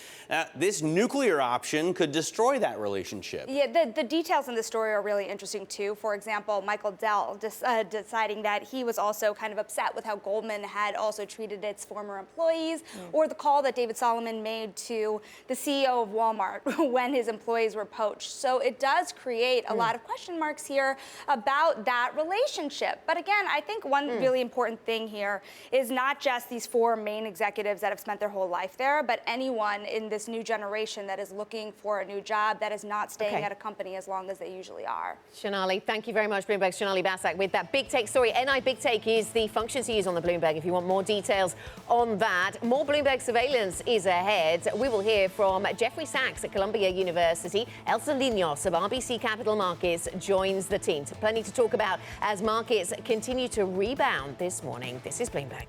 This nuclear option could destroy that relationship. Yeah, the details in the story are really interesting, too. For example, Michael Dell deciding that he was also kind of upset with how Goldman had also treated its former employees, or the call that David Solomon made to the CEO of Walmart when his employees were poached. So it does create a lot of question marks here about that relationship. But again, I think one really important thing here is not just these four main executives that have spent their whole life there, but anyone in this new generation that is looking for a new job, that is not staying at a company as long as they usually are. Sonali, thank you very much, Bloomberg's Sonali Basak with that big take story. NI Big Take is the function to use on the Bloomberg if you want more details on that. More Bloomberg surveillance is ahead. We will hear from Jeffrey Sachs at Columbia University. Elsa Linos of RBC Capital Markets joins the team. Plenty to talk about as markets continue to rebound this morning. This is Bloomberg.